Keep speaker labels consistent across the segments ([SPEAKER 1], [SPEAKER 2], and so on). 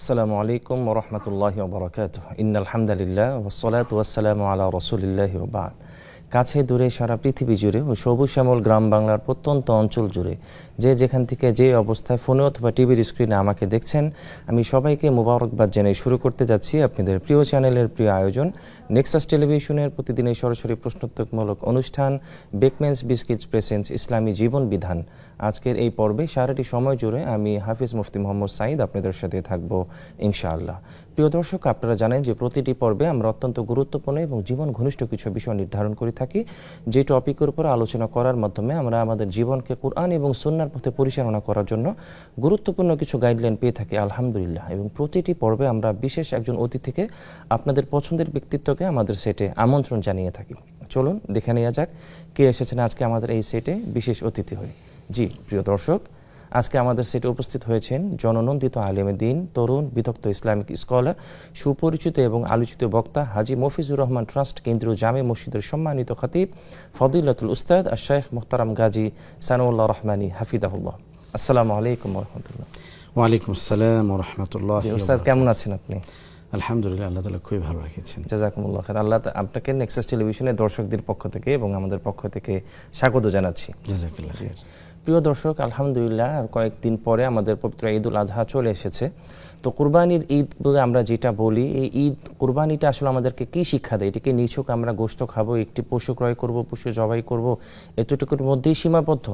[SPEAKER 1] আসসালামু আলাইকুম ওয়া রাহমাতুল্লাহি ওয়া বারাকাতুহু। ইন্নাল হামদালিল্লাহ ওয়াস সালাতু ওয়াস সালামু আলা রাসূলিল্লাহি ওয়া বা'দ। কাছে দূরে সারা পৃথিবী জুড়ে ও সবুজ শ্যামল গ্রাম বাংলার প্রত্যন্ত অঞ্চল জুড়ে যে যেখান থেকে যে অবস্থায় ফোনে অথবা টিভির স্ক্রিনে আমাকে দেখছেন, আমি সবাইকে মোবারকবাদ জানিয়ে শুরু করতে যাচ্ছি আপনাদের প্রিয় চ্যানেলের প্রিয় আয়োজন নেক্সাস টেলিভিশনের প্রতিদিনের সরাসরি প্রশ্নোত্তরমূলক অনুষ্ঠান বেকম্যানস বিস্কিটস প্রেজেন্টস ইসলামী জীবন বিধান। আজকের এই পর্বে সারাটি সময় জুড়ে আমি হাফিজ মুফতি মোহাম্মদ সাঈদ আপনাদের সাথে থাকব ইনশাআল্লাহ। প্রিয় দর্শক, আপনারা জানেন যে প্রতিটি পর্বে আমরা অত্যন্ত গুরুত্বপূর্ণ এবং জীবন ঘনিষ্ঠ কিছু বিষয় নির্ধারণ করে থাকি, যে টপিকের উপর আলোচনা করার মাধ্যমে আমরা আমাদের জীবনকে কুরআন এবং সুন্নাহর পথে পরিচালনা করার জন্য গুরুত্বপূর্ণ কিছু গাইডলাইন পেয়ে থাকি আলহামদুলিল্লাহ। এবং প্রতিটি পর্বে আমরা বিশেষ একজন অতিথিকে, আপনাদের পছন্দের ব্যক্তিত্বকে আমাদের সেটে আমন্ত্রণ জানিয়ে থাকি। চলুন দেখে নেওয়া যাক কে এসেছেন আজকে আমাদের এই সেটে বিশেষ অতিথি হয়ে। জি প্রিয় দর্শক, আজকে আমাদের সেটে উপস্থিত হয়েছেন জননন্দিত আলেমে দ্বীন, তরুণ বিদগ্ধ ইসলামিক স্কলার, সুপরিচিত এবং আলোচিত বক্তা হাজী মফিজুর রহমান ট্রাস্ট কেন্দ্রীয় জামে মসজিদের সম্মানিত খতিব ফদিলাতুল উস্তাদ আশ-শাইখ মুহতারাম গাজী সানাউল্লাহ রহমানী হাফিজাহুল্লাহ। আসসালামু আলাইকুম ওয়া রাহমাতুল্লাহ।
[SPEAKER 2] ওয়া আলাইকুম আসসালাম ওয়া রাহমাতুল্লাহ।
[SPEAKER 1] উস্তাদ কেমন আছেন আপনি?
[SPEAKER 2] আলহামদুলিল্লাহ, আল্লাহ তাআলা খুবই ভালো রেখেছেন।
[SPEAKER 1] জাযাকুমুল্লাহ খাইর। আল্লাহ আপনাকে নেক্সাস টেলিভিশনের দর্শকদের পক্ষ থেকে এবং আমাদের পক্ষ থেকে স্বাগত জানাচ্ছি।
[SPEAKER 2] জাযাকাল্লাহ খাইর।
[SPEAKER 1] প্রিয় দর্শক, আলহামদুলিল্লাহ কয়েকদিন পরে আমাদের পবিত্র ঈদুল আজহা চলে এসেছে। তো কুরবানির ঈদ বলে আমরা যেটা বলি, এই ঈদ কুরবানিটা আসলে আমাদেরকে কি শিক্ষা দেয়? এটাকে নিছক আমরা গোশত খাবো, একটি পশু ক্রয় করব, পশু জবাই করব, এতটুকুর মধ্যেই সীমাবদ্ধ,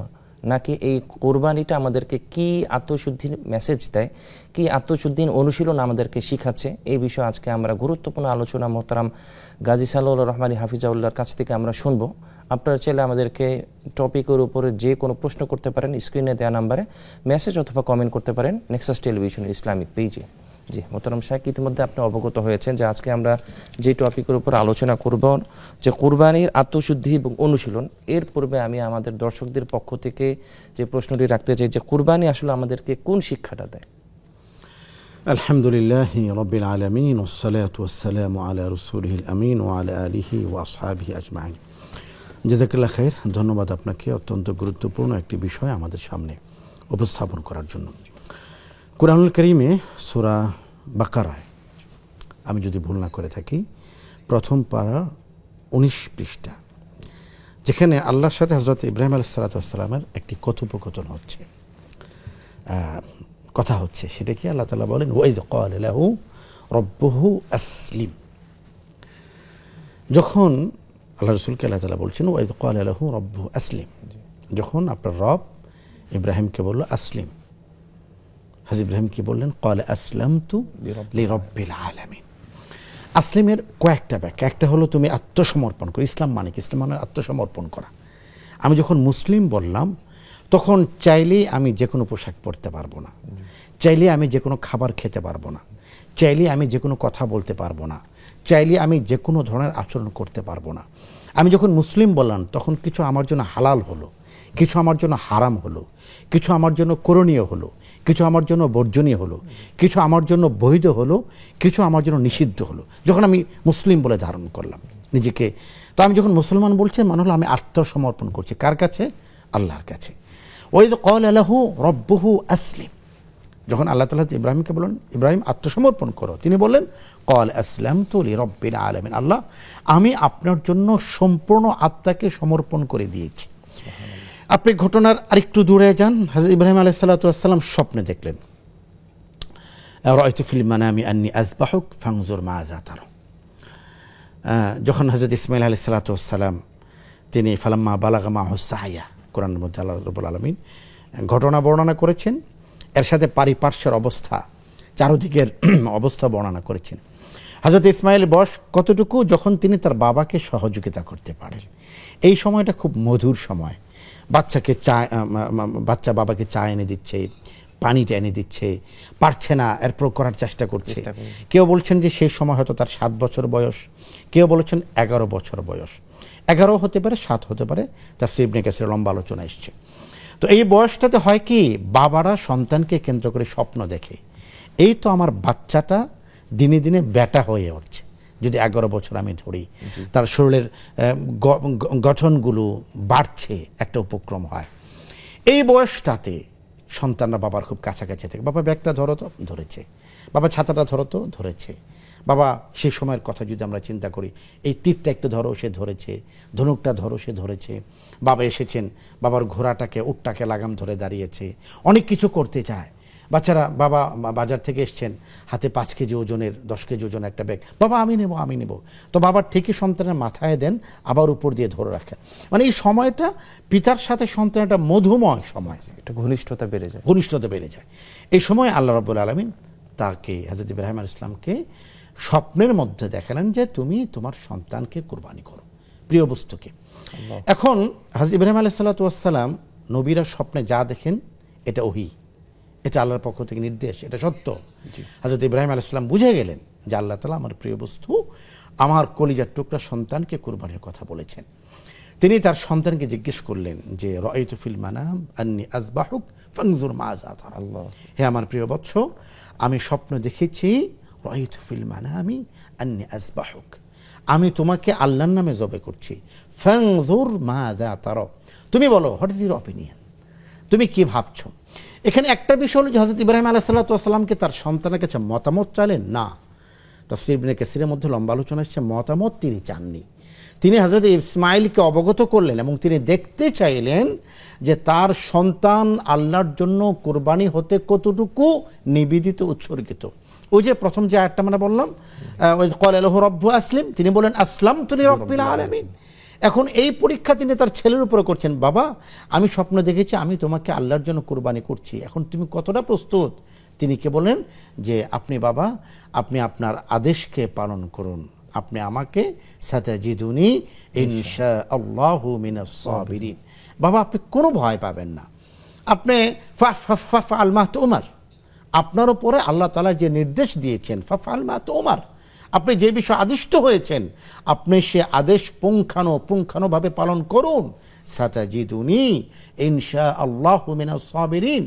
[SPEAKER 1] নাকি এই কোরবানিটা আমাদেরকে কি আত্মশুদ্ধির মেসেজ দেয়, কি আত্মশুদ্ধির অনুশীলন আমাদেরকে শিখাচ্ছে? এই বিষয়ে আজকে আমরা গুরুত্বপূর্ণ আলোচনা মোহতারাম গাজী সানাউল্লাহ রহমানী হাফিজাউল্লাহর কাছ থেকে আমরা শুনবো। আপনারা চাইলে আমাদেরকে টপিকের উপরে যে কোনো প্রশ্ন করতে পারেন, স্ক্রিনে দেওয়া নাম্বারে মেসেজ অথবা কমেন্ট করতে পারেন নেক্সাস টেলিভিশনের ইসলামিক পেজে। জি মোহতারাম সাহেব, ইতিমধ্যে আপনি অবগত হয়েছেন যে আজকে আমরা যে টপিকের উপর আলোচনা করব যে কুরবানির আত্মশুদ্ধি এবং অনুশীলন। এর পূর্বে আমি আমাদের দর্শকদের পক্ষ থেকে যে প্রশ্নটি রাখতে চাই যে কুরবানি আসলে আমাদেরকে কোন শিক্ষাটা দেয়?
[SPEAKER 2] আলহামদুলিল্লাহি রাব্বিল আলামিন ওয়াস সালাতু ওয়াস সালামু আলা রাসূলিহিল আমিন ওয়া আলা আলিহি ওয়া আসহাবিহি আজমাইন। জাযাকাল্লাহ খাইর। ধন্যবাদ আপনাকে অত্যন্ত গুরুত্বপূর্ণ একটি বিষয় আমাদের সামনে উপস্থাপন করার জন্য। কুরআনুল কারীমে সূরা বাকারায়, আমি যদি ভুল না করে থাকি, প্রথম পারা 19 পৃষ্ঠা, যেখানে আল্লাহর সাথে হযরত ইব্রাহিম আলাইহিস সালাতু ওয়াস সালামের একটি কথোপকথন হচ্ছে, কথা হচ্ছে। সেটা কি? আল্লাহ তাআলা বলেন ওয়াইদ ক্বালা লাহু রাব্বুহু আসলিম। যখন আল্লাহ রাসূলকে আল্লাহ তাআলা বলছেন ওয়াইদ ক্বালা লাহু রাব্বুহু আসলিম, যখন আপনার রব ইব্রাহিমকে বলল আসলিম, হাজী ইব্রাহিম কি বললেন? ক্বালা আসলামতু লিরাব্বিল আলামিন। আসলিমের কয়েকটা ব্যাখ্যা। একটা হলো তুমি আত্মসমর্পণ করো। ইসলাম মানে কি? ইসলাম মানে আত্মসমর্পণ করা। আমি যখন মুসলিম বললাম, তখন চাইলেই আমি যে কোনো পোশাক পরতে পারবো না, চাইলে আমি যে কোনো খাবার খেতে পারবো না, চাইলে আমি যে কোনো কথা বলতে পারবো না, চাইলে আমি যে কোনো ধরনের আচরণ করতে পারবো না। আমি যখন মুসলিম বললাম, তখন কিছু আমার জন্য হালাল হলো, কিছু আমার জন্য হারাম হলো, কিছু আমার জন্য করণীয় হলো, কিছু আমার জন্য বর্জনীয় হলো, কিছু আমার জন্য বৈধ হলো, কিছু আমার জন্য নিষিদ্ধ হলো, যখন আমি মুসলিম বলে ধারণ করলাম নিজেকে। তো আমি যখন মুসলমান বলছি, মানে হলো আমি আত্মসমর্পণ করছি। কার কাছে? আল্লাহর কাছে। ওয়াইদ ক্বালা লাহু রাব্বুহু আসলিম, যখন আল্লাহ তাআলা ইব্রাহিমকে বললেন ইব্রাহিম আত্মসমর্পণ করো, তিনি বললেন ক্বালা আসলামতু লিরাব্বিল আলামিন, আল্লাহ আমি আপনার জন্য সম্পূর্ণ আত্মাকে সমর্পণ করে দিয়েছি। আপনি ঘটনার আরেকটু দূরে যান। হযরত ইব্রাহিম আলাইহিস সালাতু ওয়াস সালাম স্বপ্নে দেখলেন রাআইতু ফিল মানামি আন্নী আযবাহুক ফানজুর মাযা তারা। যখন হযরত ইসমাঈল আলাইহিস সালাতু ওয়াস সালাম তিনি ফালাম্মা বালাগা মাহুস সায়া, কোরআনের মধ্যে আল্লাহ রাব্বুল আলামিন ঘটনা বর্ণনা করেছেন, এর সাথে পারিপার্শ্বের অবস্থা, চারদিকের অবস্থা বর্ণনা করেছেন। হযরত ইসমাঈল বয়স কতটুকু? যখন তিনি তার বাবাকে সহযোগিতা করতে পারেন। এই সময়টা খুব মধুর সময়। বাচ্চা বাবাকে চা এনে দিচ্ছে, পানিটা এনে দিচ্ছে, পারছে না, এরপর করার চেষ্টা করছে। কেউ বলছেন যে সেই সময় হয়তো তার 7 বছর বয়স, কেউ বলেছেন 11 বছর বয়স, 11 হতে পারে, 7 হতে পারে, তাফসীর ইবনে কাসির লম্বা আলোচনা এসছে। তো এই বয়সটাতে হয় কি, বাবারা সন্তানকে কেন্দ্র করে স্বপ্ন দেখে, এই তো আমার বাচ্চাটা দিনে দিনে বেটা হয়ে উঠছে। যদি 11 বছর আমি ধরি, তার শরীরের গঠনগুলো বাড়ছে, একটা উপক্রম হয়। এই বয়সটাতে সন্তানরা বাবার খুব কাছাকাছি থাকে, বাবা ব্যাগটা ধরো তো, ধরেছে, বাবা ছাতাটা ধরো তো, ধরেছে, বাবা সেই সময়ের কথা যদি আমরা চিন্তা করি, এই তীরটা একটু ধরো, সে ধরেছে, ধনুকটা ধরো, সে ধরেছে, বাবা এসেছেন, বাবার ঘোড়াটাকে উটটাকে লাগাম ধরে দাঁড়িয়েছে, অনেক কিছু করতে চায়। বাচ্চারা, বাবা বাজার থেকে এসছেন, হাতে 5 কেজি ওজনের 10 কেজি ওজনের একটা ব্যাগ, বাবা আমি নেব, আমি নেব, তো বাবার ঠিকই সন্তানের মাথায় দেন, আবার উপর দিয়ে ধরে রাখেন। মানে এই সময়টা পিতার সাথে সন্তানের একটা মধুময় সময়,
[SPEAKER 1] একটা ঘনিষ্ঠতা বেড়ে যায়,
[SPEAKER 2] ঘনিষ্ঠতা বেড়ে যায়। এই সময় আল্লাহ রাব্বুল আলামিন তাকে, হযরত ইব্রাহিম আলাইহিস সালামকে স্বপ্নের মধ্যে দেখালেন যে তুমি তোমার সন্তানকে কুরবানি করো, প্রিয় বস্তুকে। এখন হযরত ইব্রাহিম আলাইহিস সালাতু ওয়াস সালাম, নবীরা স্বপ্নে যা দেখেন এটা ওহী, এটা আল্লাহর পক্ষ থেকে নির্দেশ, এটা সত্য। হযরত ইব্রাহিম আলাইহিস সালাম বুঝে গেলেন যে আল্লাহ তাআলা আমার প্রিয় বস্তু, আমার কলিজার টুকরা সন্তানকে কুরবানির কথা বলেছেন। তিনি তার সন্তানকে জিজ্ঞেস করলেন যে রাআইতু ফিল মানাম আন্নী আযবাহুক ফানজুর মাযা তারা। হে আমার প্রিয় বৎস, আমি স্বপ্ন দেখেছি, রাআইতু ফিল মানামি আন্নী আযবাহুক, আমি তোমাকে আল্লাহর নামে জবে করছি, ফানজুর মাযা তারা, তুমি বলো, হোয়াট ইজ ইউর অপিনিয়ন, তুমি কি ভাবছো। এখানে একটা বিষয় হলো যে হযরত ইব্রাহিম আলাইহিস সালাতু ওয়াস সালামকে তার সন্তানের কাছে মতামত চাইলেন না। তাফসীর ইবনে কাসিরের মধ্যে লম্বা আলোচনা এসেছে, মতামত তিনি চাননি, তিনি হযরত ইসমাঈলকে অবগত করলেন এবং তিনি দেখতে চাইলেন যে তার সন্তান আল্লাহর জন্য কুরবানি হতে কতটুকু নিবেদিত, উৎসর্গিত। ওই যে প্রথম যে আয়াতটা আমরা বললাম, ওয়াইয ক্বালা লাহু রাব্বুহু আসলিম, তিনি বলেন আসলামতু লিরাব্বিল আলামিন। এখন এই পরীক্ষা তিনি তার ছেলের উপরে করছেন, বাবা আমি স্বপ্ন দেখেছি আমি তোমাকে আল্লাহর জন্য কুরবানি করছি, এখন তুমি কতটা প্রস্তুত। তিনি কে বলেন যে আপনি বাবা, আপনি আপনার আদেশকে পালন করুন, আপনি আমাকে সাতাজিদুনি ইনশাআল্লাহু মিনাস সাবিরিন, বাবা আপনি কোনো ভয় পাবেন না, আপনি ফাফআল মা তুমার, আপনার উপরে আল্লাহ তাআলা যে নির্দেশ দিয়েছেন, ফাফআল মা তুমার, আপনি যে বিষয়ে আদিষ্ট হয়েছেন আপনি সে আদেশ পুঙ্খানুপুঙ্খানুভাবে পালন করুন, সাতাজিদুনি ইনশাআল্লাহু মিনাস সাবিরিন,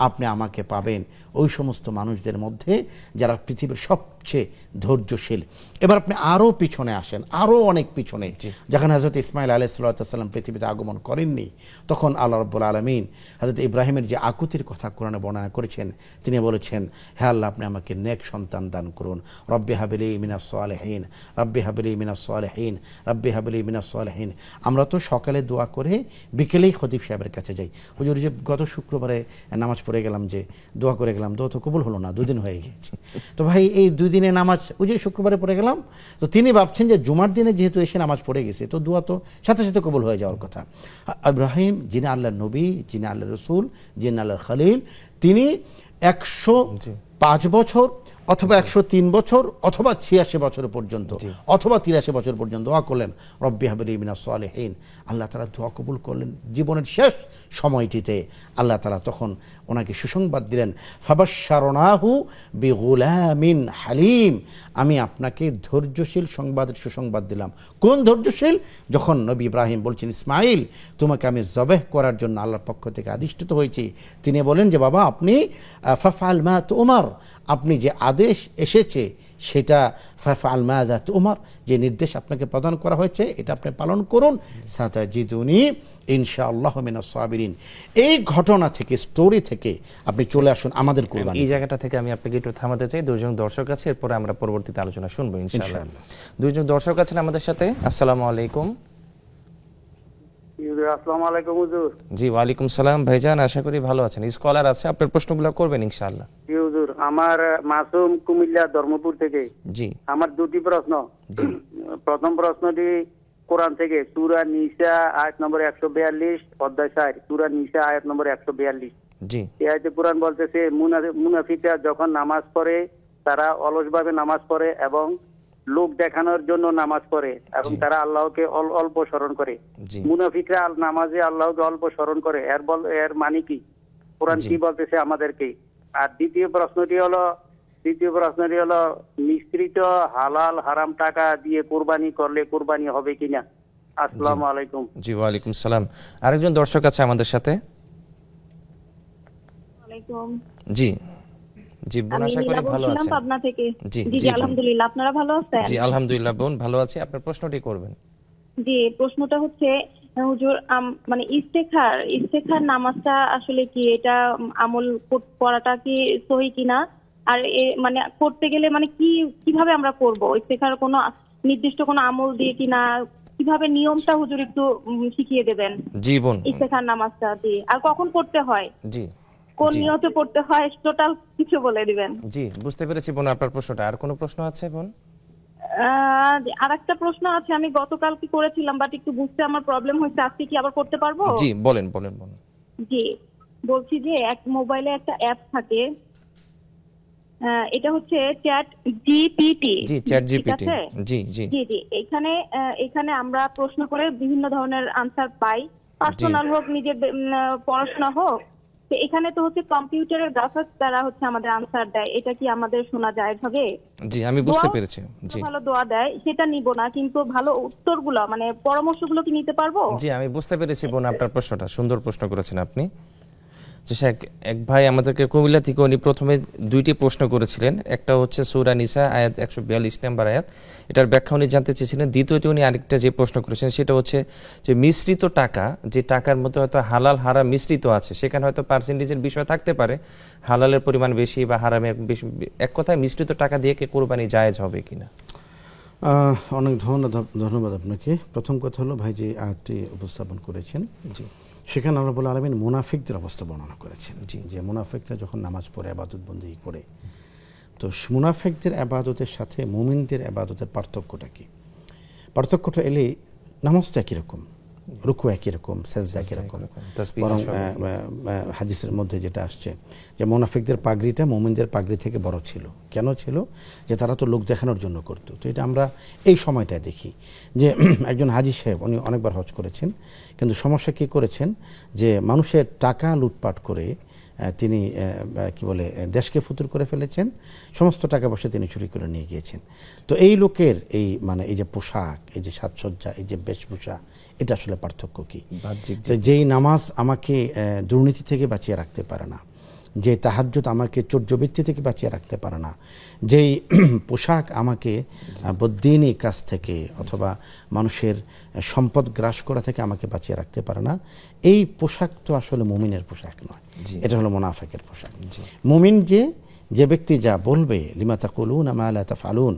[SPEAKER 2] আপনি আমাকে পাবেন ওই সমস্ত মানুষদের মধ্যে যারা পৃথিবীর সবচেয়ে ধৈর্যশীল। এবার আপনি আরও পিছনে আসেন, আরও অনেক পিছনে, যখন হযরত ইসমাঈল আলাইহিস সালাম পৃথিবীতে আগমন করেননি, তখন আল্লাহ রাব্বুল আলামিন হযরত ইব্রাহিমের যে আকুতির কথা কোরআনে বর্ণনা করেছেন, তিনি বলেছেন, হে আল্লাহ আপনি আমাকে নেক সন্তান দান করুন, রব্বি হাবলি মিনাস সালিহিন, রব্বি হাবলি মিনাস সালিহিন, রব্বি হাবলি মিনাস সালিহিন। আমরা তো সকালে দোয়া করে বিকেলেই খতিব সাহেবের কাছে যাই, হুজুর যে গত শুক্রবারে নামাজ পড়ে গেলাম, যে দোয়া করে গেলাম, দোয়া তো কবুল হলো না, 2 দিন হয়ে গিয়েছে, তো ভাই এই 2 দিনে নামাজ, ওই যে শুক্রবারে পড়ে গেলাম, তো তিনি ভাবছেন যে জুমার দিনে যেহেতু এসে নামাজ পড়ে গেছে তো দোয়া তো সাথে সাথে কবুল হয়ে যাওয়ার কথা। ইব্রাহিম যিনি আল্লাহর নবী, যিনি আল্লাহর রাসূল, যিনি আল্লাহর খলিল, তিনি 105 বছর অথবা 103 বছর অথবা 86 বছর পর্যন্ত অথবা 83 বছর পর্যন্ত দোয়া করলেন, রব্বি হাবলি মিনাস সালিহিন। আল্লাহ তাআলা দোয়া কবুল করলেন। জীবনের শেষ সময়টিতে আল্লাহ তাআলা তখন ওনাকে সুসংবাদ দিলেন, ফাবাশশারনাহু বিগুলামিন হালিম, আমি আপনাকে ধৈর্যশীল সুসংবাদ দিলাম। কোন ধৈর্যশীল? যখন নবী ইব্রাহিম বলছেন, ইসমাঈল তোমাকে আমি জবেহ করার জন্য আল্লাহর পক্ষ থেকে আদিষ্টিত হয়েছি, তিনি বলেন যে বাবা আপনি ফাফআল মা তুমার, আপনি যে আদেশ এসেছে সেটা, ফাফআল মা তুমার, যে নির্দেশ আপনাকে প্রদান করা হয়েছে এটা আপনি পালন করুন, সাতাজিদুনি ইনশাআল্লাহু মিনাস সাবিরিন। এই ঘটনা থেকে, স্টোরি থেকে আপনি চলে আসুন আমাদের কুরবানি।
[SPEAKER 1] এই জায়গাটা থেকে আমি আপনাকে একটু থামাতে চাই, 2 জন দর্শক আছে, এরপরে আমরা পরবর্তীতে আলোচনা শুনবো ইনশাআল্লাহ। 2 জন দর্শক আছেন আমাদের সাথে। আসসালামু আলাইকুম।
[SPEAKER 3] আসসালামু আলাইকুম হুজুর।
[SPEAKER 1] জি ওয়ালাইকুম সালাম ভাইজান, আশা করি ভালো আছেন। স্কলার আছে, আপনার প্রশ্নগুলো করবেন ইনশাআল্লাহ।
[SPEAKER 3] জি হুজুর, আমার মাসুম কুমিল্লা ধর্মপুর থেকে।
[SPEAKER 1] জি
[SPEAKER 3] আমার 2টি প্রশ্ন। প্রথম প্রশ্নটি কোরআন থেকে, সূরা নিসা আয়াত নম্বর 142 অধ্যায় 4, সূরা নিসা আয়াত নম্বর 142।
[SPEAKER 1] জি
[SPEAKER 3] এই আয়াতে কোরআন বলতেছে মুনাফিকরা যখন নামাজ পড়ে তারা অলসভাবে নামাজ পড়ে এবং লোক দেখানোর জন্য নামাজ পড়ে এবং তারা আল্লাহকে অল্প স্মরণ করে। মুনাফিকরা নামাজে আল্লাহকে অল্প স্মরণ করে, এর মানে কি? কোরআন কি বলতেছে আমাদেরকে? আর দ্বিতীয় প্রশ্নটি হলো মিশ্রিত হালাল হারাম টাকা দিয়ে কুরবানি করলে কুরবানি হবে কিনা? আসসালামু আলাইকুম।
[SPEAKER 1] জি ওয়ালাইকুম সালাম। আরেকজন দর্শক আছে আমাদের সাথে।
[SPEAKER 4] ওয়ালাইকুম।
[SPEAKER 1] জি জি বোন, আশা করি ভালো আছেন।
[SPEAKER 4] পাবনা থেকে।
[SPEAKER 1] জি
[SPEAKER 4] জি আলহামদুলিল্লাহ, আপনারা ভালো আছেন?
[SPEAKER 1] জি আলহামদুলিল্লাহ বোন, ভালো আছি। আপনার প্রশ্নটি করবেন।
[SPEAKER 4] জি প্রশ্নটা হচ্ছে হুজুর মানে ইস্তেখার নামাজটা আসলে কি, এটা আমল করাটা কি সহি কিনা, আর মানে করতে গেলে মানে কিভাবে আমরা করব, ইস্তেখার কোনো নির্দিষ্ট কোনো আমল দিয়ে কিনা, কিভাবে নিয়মটা হুজুর একটু শিখিয়ে দেবেন
[SPEAKER 1] জীবন
[SPEAKER 4] ইস্তেখার নামাজটা দিয়ে, আর কখন পড়তে হয়,
[SPEAKER 1] জি
[SPEAKER 4] কোন নিয়তে পড়তে হয়, টোটাল কিছু বলে দিবেন।
[SPEAKER 1] জি, বুঝতে পেরেছি বোন আপনার প্রশ্নটা। আর কোনো প্রশ্ন আছে বোন?
[SPEAKER 4] আর একটা প্রশ্ন আছে, আমি গতকাল কি করেছিলাম বাট একটু বুঝতে আমার প্রবলেম হয়েছে, আজকে কি আবার করতে পারবো?
[SPEAKER 1] জি বলেন বলেন বলেন।
[SPEAKER 4] জি, বলছি যে এক মোবাইলে একটা অ্যাপ থাকে, এটা হচ্ছে চ্যাট জিপিটি।
[SPEAKER 1] জি, চ্যাট জিপিটি। জি জি
[SPEAKER 4] জি জি, এখানে আমরা প্রশ্ন করে বিভিন্ন ধরনের আনসার পাই, পার্সোনাল হোক, নিজের পড়াশোনা হোক। তো এখানে তো হচ্ছে কম্পিউটারের গ্রাফিক্স দ্বারা হচ্ছে আমাদের আনসার দেয়, এটা কি আমাদের শোনা যায় হবে?
[SPEAKER 1] জি, আমি বুঝতে পেরেছি। জি,
[SPEAKER 4] ভালো দোয়া দেয়, সেটা নিব না, কিন্তু ভালো উত্তরগুলো মানে পরামর্শগুলো কি নিতে পারবো?
[SPEAKER 1] জি, আমি বুঝতে পেরেছি বোন আপনার প্রশ্নটা। সুন্দর প্রশ্ন করেছেন আপনি। যে এক ভাই আমাদেরকে কুমিল্লা থেকে, উনি প্রথমে দুইটি প্রশ্ন করেছিলেন। একটা হচ্ছে সূরা নিসা আয়াত 142 নম্বর আয়াত, এটার ব্যাখ্যা উনি জানতে চেয়েছিলেন। দ্বিতীয়টি উনি আরেকটা যে প্রশ্ন করেছেন সেটা হচ্ছে যে মিশ্রিত টাকা, যে টাকার মধ্যে হয়তো হালাল হারাম মিশ্রিত আছে, সেখানে হয়তো পার্সেন্টেজের বিষয় থাকতে পারে, হালালের পরিমাণ বেশি বা হারামের বেশি, এক কথায় মিশ্রিত টাকা দিয়ে কি কোরবানি জায়েজ হবে কিনা?
[SPEAKER 2] অনেক ধন্যবাদ আপনাকে। প্রথম কথা হলো ভাই যে আয়াতটি উপস্থাপন করেছেন,
[SPEAKER 1] জি,
[SPEAKER 2] সেখানে আল্লাহ রাব্বুল আলামিন মুনাফিকদের অবস্থা বর্ণনা করেছেন।
[SPEAKER 1] জি,
[SPEAKER 2] যে মুনাফিকরা যখন নামাজ পড়ে ইবাদত বন্দেগী করে, তো মুনাফিকদের ইবাদতের সাথে মুমিনদের ইবাদতের পার্থক্যটা কি? পার্থক্যটা এলে নামাজটা একই রকম, রুকু একই রকম, সেজদা একই রকম, বরং হাদিসের মধ্যে যেটা আসছে যে মুনাফিকদের পাগড়িটা মুমিনদের পাগড়ি থেকে বড় ছিল। কেন ছিল? যে তারা তো লোক দেখানোর জন্য করতো। তো এটা আমরা এই সময়টায় দেখি যে একজন হাজী সাহেব, উনি অনেকবার হজ করেছেন, কিন্তু সমস্যা কি করেছেন যে মানুষের টাকা লুটপাট করে তিনি কি বলে দেশকে ফুতুর করে ফেলেছেন, সমস্ত টাকা পয়সা তিনি চুরি করে নিয়ে গিয়েছেন। তো এই লোকের এই মানে এই যে পোশাক, এই যে সাজসজ্জা, এই যে বেশভূষা, এটা আসলে পার্থক্য কি? যেই নামাজ আমাকে দুর্নীতি থেকে বাঁচিয়ে রাখতে পারে না, যে তাহাজ্জুদ আমাকে চৌর্যবৃত্তি থেকে বাঁচিয়ে রাখতে পারে না, যেই পোশাক আমাকে বদ্দিনী কাজ থেকে অথবা মানুষের সম্পদ গ্রাস করা থেকে আমাকে বাঁচিয়ে রাখতে পারে না, এই পোশাক তো আসলে মুমিনের পোশাক নয়, এটা হলো মুনাফিকের পোশাক। মুমিন যে ব্যক্তি যা বলবে, লিমা তাকুলুনা মা লা তাফআলুন,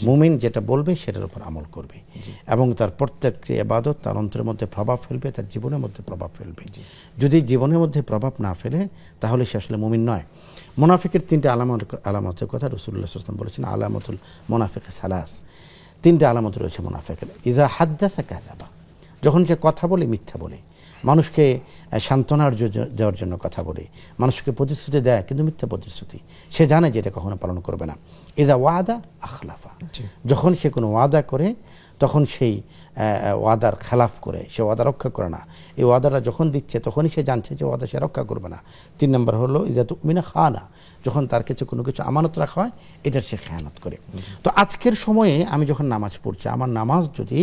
[SPEAKER 2] মুমিন যেটা বলবে সেটার উপর আমল করবে এবং তার প্রত্যেকটি ইবাদত তার অন্তরের মধ্যে প্রভাব ফেলবে, তার জীবনের মধ্যে প্রভাব ফেলবে। যদি জীবনের মধ্যে প্রভাব না ফেলে তাহলে সে আসলে মুমিন নয়। মুনাফিকের তিনটে আলামতের কথা রাসূলুল্লাহ সাল্লাল্লাহু আলাইহি ওয়াসাল্লাম বলেছেন, আলামাতুল মুনাফিক সালাস, তিনটে আলামত রয়েছে মুনাফিকের। ইজা হাদ্দাসা কাযাবা, যখন সে কথা বলে মিথ্যা বলে, মানুষকে সান্ত্বনার দেওয়ার জন্য কথা বলে, মানুষকে প্রতিশ্রুতি দেয় কিন্তু মিথ্যা প্রতিশ্রুতি, সে জানে যে এটা কখনো পালন করবে না। ইজা ওয়াদা আখলাফা, যখন সে কোনো ওয়াদা করে তখন সেই ওয়াদার খেলাফ করে, সে ওয়াদা রক্ষা করে না। এই ওয়াদাটা যখন দিচ্ছে তখনই সে জানছে যে ওয়াদা সে রক্ষা করবে না। 3 নম্বর হলো ইজা তুমিনা খানা, যখন তার কাছে কোনো কিছু আমানত রাখা হয় এটার সে খেয়ানত করে। তো আজকের সময়ে আমি যখন নামাজ পড়ছি, আমার নামাজ যদি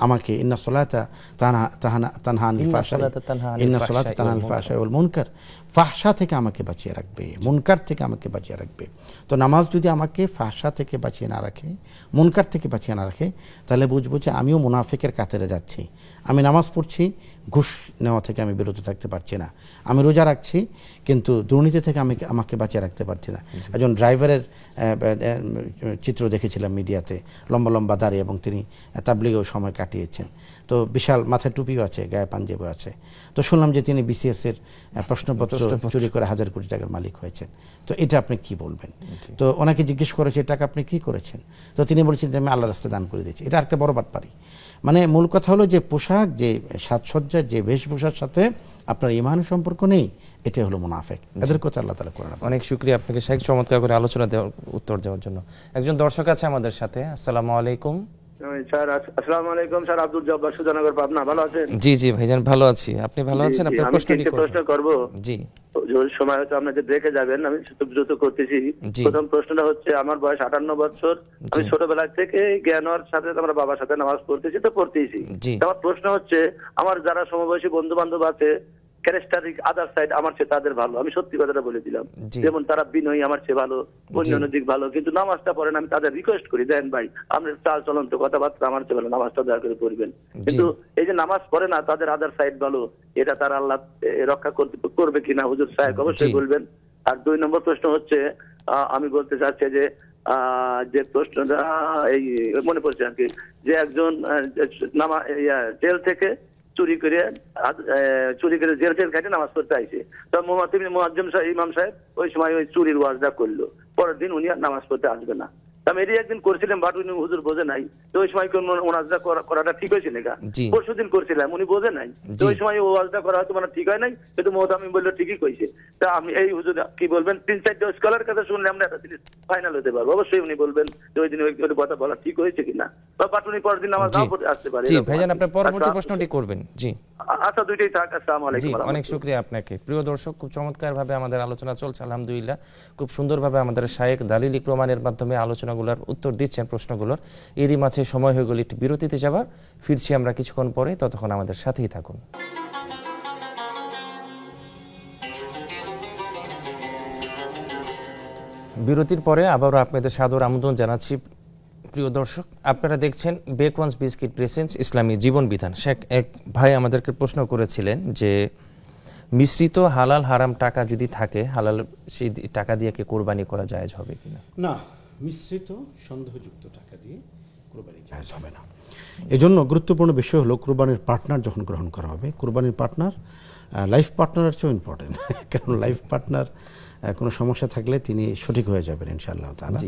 [SPEAKER 2] আমাকে ইন্না সলাতা তানহা আনিল ফাহশাই ওয়াল মুনকার, ফাহশা থেকে আমাকে বাঁচিয়ে রাখবে, মুনকার থেকে আমাকে বাঁচিয়ে রাখবে। তো নামাজ যদি আমাকে ফাহশা থেকে বাঁচিয়ে না রাখে, মুনকার থেকে বাঁচিয়ে না রাখে, তাহলে বুঝবো যে আমিও মুনাফিকের কাতারে যাচ্ছি। আমি নামাজ পড়ছি, ঘুষ নেওয়া থেকে আমি বিরত থাকতে পারছি না। আমি রোজা রাখছি কিন্তু দুর্নীতি থেকে আমাকে বাঁচিয়ে রাখতে পারছি না। একজন ড্রাইভারের চিত্র দেখেছিলাম মিডিয়াতে, লম্বা লম্বা দাড়ি, এবং তিনি তাবলিগেও সময় কাটিয়েছেন। তো বিশাল মাথায় টুপিও আছে, গায়ে পাঞ্জাবিও আছে। তো শুনলাম যে তিনি বিসিএস এর প্রশ্নপত্র চুরি করে 1000 কোটি টাকার মালিক হয়েছেন। তো এটা আপনি কি বলবেন? তো ওনাকে জিজ্ঞেস করেছে টাকা আপনি কি করেছেন? তো তিনি বলেছেন আমি আল্লাহর রাস্তায় দান করে দিয়েছি। এটা একটা বড় বাটপারি। মানে মূল কথা হলো যে পোশাক, যে সাজসজ্জা, যে বেশভূষার সাথে আপনার ঈমানের সম্পর্ক নেই, এটা হলো মুনাফিক। এদের কথা আল্লাহ তাআলা কোরআনে।
[SPEAKER 1] অনেক শুকরিয়া আপনাকে শেখ, চমৎকার করে আলোচনা উত্তর দেওয়ার জন্য। একজন দর্শক আছে আমাদের সাথে। আসসালামু আলাইকুম।
[SPEAKER 5] স্যার আসসালামু আলাইকুম। স্যার আব্দুল জব্বার, সুজানগর, পাবনা। ভালো আছেন?
[SPEAKER 1] জি জি ভাইজান, ভালো আছি। আপনি ভালো আছেন? আপনার প্রশ্নটি করুন।
[SPEAKER 5] প্রশ্ন করব।
[SPEAKER 1] জি,
[SPEAKER 5] সময় হয়তো আপনাদের দেখে যাবেন, আমি দ্রুত করতেছি। প্রথম প্রশ্নটা হচ্ছে, আমার বয়স 58 বছর। আমি ছোটবেলা থেকে জ্ঞান হওয়ার সাথে আমার বাবার সাথে নামাজ পড়তেছি, তো পড়তেইছি। আমার প্রশ্ন হচ্ছে, আমার যারা সমবয়সী বন্ধু বান্ধব আছে ক্যারেক্টারিক আদার সাইড আমার চেয়ে তাদের ভালো, আমি সত্যি কথাটা বলে দিলাম। যেমন তারা বিনয়ী আমার চেয়ে ভালো, অন্যান্য দিক ভালো, কিন্তু নামাজটা পড়েন আমি তাদের রিকোয়েস্ট করি, দেন ভাই আপনার চাল চলন্ত কথাবার্তা আমার চেয়ে ভালো, নামাজটা দয়া করে পড়বেন। কিন্তু এই যে নামাজ পড়ে না তাদের আদার সাইড ভালো, এটা তারা আল্লাহ রক্ষা করবে কিনা হুজুর সাহেব অবশ্যই বলবেন। আর 2 নম্বর প্রশ্ন হচ্ছে, আমি বলতে চাচ্ছি যে প্রশ্নটা এই মনে পড়ছে আর কি, যে একজন জেল থেকে চুরি করে জেল ঘাটে নামাজ পড়তে আইছে, তো মুয়াজ্জিম সাহেব ইমাম সাহেব ওই সময় ওই চুরির ওয়াজটা করলো, পরের দিন উনি নামাজ পড়তে আসবে না। আমি এটি একদিন করছিলাম, বাট উনি হুজুর বোঝে নাই, তো ওই সময় ওয়াজটা করাটা ঠিক হয়েছে নাকি? পরশু দিন করছিলাম, উনি বোঝে নাই, তো ওই সময় ওয়াজটা করা হয়তো মানে ঠিক হয় নাই, কিন্তু আমি বললো ঠিকই কইছে। তা আমি এই হুজুর কি বলবেন, 3-4টা স্কলার কাছে শুনলে আমরা একটা জিনিস ফাইনাল হতে পারবো। অবশ্যই উনি বলবেন যে ওই দিন ওই কথা বলা ঠিক হয়েছে কিনা, বা বাট উনি পরের দিন নামাজ নাও পড়তে আসতে পারে।
[SPEAKER 1] জি ভাইজান, আপনি পরবর্তী প্রশ্নটি করবেন। জি
[SPEAKER 5] আচ্ছা, দুইটাই থাক। আসসালামু আলাইকুম।
[SPEAKER 1] অনেক শুকরিয়া আপনাকে। প্রিয় দর্শক, খুব চমৎকার ভাবে আমাদের আলোচনা চলছে আলহামদুলিল্লাহ। খুব সুন্দরভাবে আমাদের শায়েখ দালিল প্রমাণের মাধ্যমে আলোচনাগুলোর উত্তর দিচ্ছেন প্রশ্নগুলোর। এরই মাঝে সময় হয়ে গেল একটি বিরতিতে যাবার, ফিরছি আমরা কিছুক্ষণ পরে, ততক্ষণ আমাদের সাথেই থাকুন। বিরতির পরে আবারও আপনাদের সাদর আমন্ত্রণ জানাচ্ছি। প্রিয় দর্শক, আপনারা দেখছেন বেকওয়ান্স বিস্কিট প্রেজেন্টস ইসলামী জীবন বিধান। শেখ এক ভাই আমাদেরকে প্রশ্ন করেছিলেন যে মিশ্রিত হালাল হারাম টাকা যদি থাকে, হালাল সেই টাকা দিয়ে কি কোরবানি করা জায়েজ হবে কিনা?
[SPEAKER 2] না, মিশ্রিত সন্দেহযুক্ত টাকা দিয়ে কোরবানি জায়েজ হবে না। এজন্য গুরুত্বপূর্ণ বিষয় হলো কোরবানির পার্টনার যখন গ্রহণ করা হবে, কোরবানির পার্টনার লাইফ পার্টনারের চেয়েও ইম্পর্টেন্ট। কারণ লাইফ পার্টনার কোনো সমস্যা থাকলে তিনি সঠিক হয়ে যাবেন ইনশাআল্লাহ তাআলা।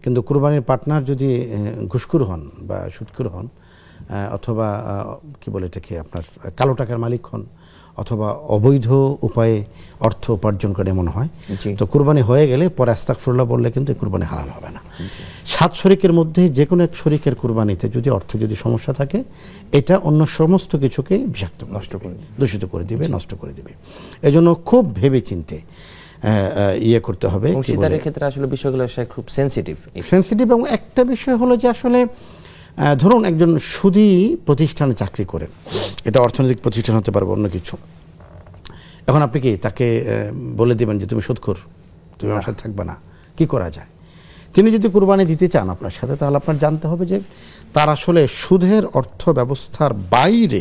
[SPEAKER 2] কিন্তু কুরবানির পার্টনার যদি ঘুষখোর হন বা সুদখোর হন, অথবা কি বলে এটাকে আপনার কালো টাকার মালিক হন, অথবা অবৈধ উপায়ে অর্থ উপার্জন করে এমন হয়, তো কুরবানি হয়ে গেলে পরে আস্তাগফিরুল্লাহ বললে কিন্তু কুরবানি হালাল হবে না। 7 শরীকের মধ্যে যে কোনো এক শরীকের কুরবানিতে যদি অর্থে যদি সমস্যা থাকে, এটা অন্য সমস্ত কিছুকে বিষাক্ত নষ্ট করে দূষিত করে দিবে, নষ্ট করে দিবে। এজন্য খুব ভেবে চিন্তে ইয়ে করতে হবে।
[SPEAKER 1] অংশীদারের ক্ষেত্রে আসলে বিষয়গুলো খুব সেনসিটিভ।
[SPEAKER 2] এবং একটা বিষয় হলো যে আসলে ধরুন একজন সুদী প্রতিষ্ঠানে চাকরি করেন, এটা অর্থনৈতিক প্রতিষ্ঠান হতে পারবে অন্য কিছু, এখন আপনি কি তাকে বলে দেবেন যে তুমি সুদখোর, তুমি আমার সাথে থাকবে না, কি করা যায়? তিনি যদি কুরবানি দিতে চান আপনার সাথে, তাহলে আপনার জানতে হবে যে তার আসলে সুদের অর্থ ব্যবস্থার বাইরে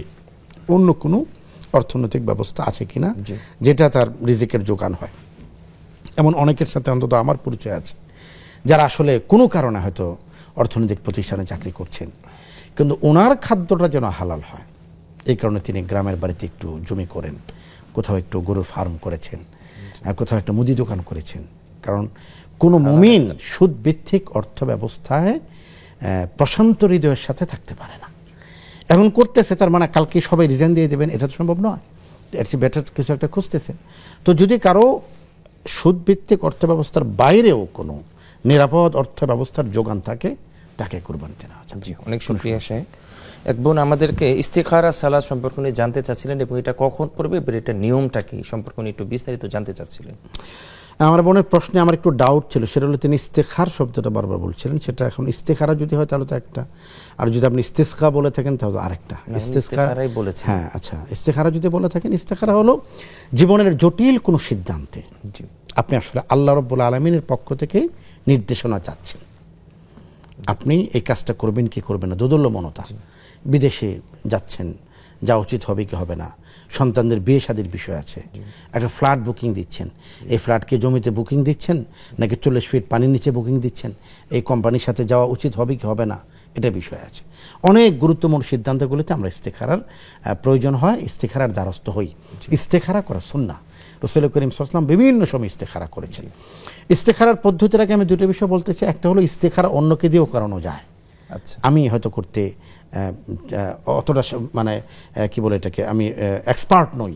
[SPEAKER 2] অন্য কোনো অর্থনৈতিক ব্যবস্থা আছে কিনা যেটা তার রিজিকের যোগান হয়। এমন অনেকের সাথে অন্তত আমার পরিচয় আছে যারা আসলে কোনো কারণে হয়তো অর্থনৈতিক প্রতিষ্ঠানে চাকরি করছেন, কিন্তু ওনার খাদ্যটা যেন হালাল হয় এই কারণে তিনি গ্রামের বাড়িতে একটু জমি করেন, কোথাও একটু গরুর ফার্ম করেছেন, কোথাও একটা মুদি দোকান করেছেন। কারণ কোনো মুমিন সুদ ভিত্তিক অর্থ ব্যবস্থায় প্রশান্ত হৃদয়ের সাথে থাকতে পারে না। এখন করতেছে তার মানে কালকে সবাই রিজাইন দিয়ে দেবেন, এটা তো সম্ভব নয়। এর চেয়ে বেটার কিছু একটা খুঁজতেছে। তো যদি কারো সুদভিত্তিক অর্থ ব্যবস্থার বাইরেও কোনো নিরাপদ অর্থ ব্যবস্থার যোগান থাকে, তাকে কুরবানিতে নেওয়া যাবে।
[SPEAKER 1] জি, অনেক শুকরিয়া শেখ। এক বোন আমাদেরকে ইস্তিখারা সালাত সম্পর্কে নিয়ে জানতে চাচ্ছিলেন, এবং এটা কখন পড়বে, এটা নিয়মটা কি সম্পর্কে নিয়ে একটু বিস্তারিত জানতে চাচ্ছিলেন।
[SPEAKER 2] আমার বোনের প্রশ্নে আমার একটু ডাউট ছিল, সেটা হলো তিনি ইস্তেখার শব্দটা বারবার বলছিলেন, সেটা এখন ইস্তেখারা যদি হয় তাহলে তো একটা, আর যদি আপনি ইস্তিসকা বলে থাকেন তাহলে আরেকটা।
[SPEAKER 1] ইস্তেখারাই বলেছেন।
[SPEAKER 2] হ্যাঁ, আচ্ছা, ইস্তেখারা যদি বলে থাকেন, ইস্তেখারা হলো জীবনের জটিল কোনো সিদ্ধান্তে আপনি আসলে আল্লাহ রাব্বুল আলামিনের পক্ষ থেকে নির্দেশনা চাচ্ছেন, আপনি এই কাজটা করবেন কি করবেন না, দোদুল্যমনতা, বিদেশে যাচ্ছেন, যা উচিত হবে কি হবে না, সন্তানদের বিয়ে শাদীর বিষয় আছে, একটা ফ্ল্যাট বুকিং দিচ্ছেন, এই ফ্ল্যাটকে জমিতে বুকিং দিচ্ছেন নাকি 40 ফিট পানির নিচে বুকিং দিচ্ছেন, এই কোম্পানির সাথে যাওয়া উচিত হবে কি হবে না, এটা বিষয় আছে। অনেক গুরুত্বপূর্ণ সিদ্ধান্তগুলিতে আমরা ইস্তেখারার প্রয়োজন হয়, ইস্তেখারার দ্বারস্থ হই। ইস্তেখারা করা সুন্নাহ, রাসূল করিম সাল্লাল্লাহু আলাইহি ওয়াসাল্লাম বিভিন্ন সময় ইস্তেখারা করেছেন। ইস্তেখারার পদ্ধতির আগে আমি দুটো বিষয় বলতে চাই। একটা হলো ইস্তেখারা অন্যকে দিয়েও করানো যায়। আচ্ছা, আমি হয়তো করতে অতটা মানে কি বলে এটাকে, আমি এক্সপার্ট নই,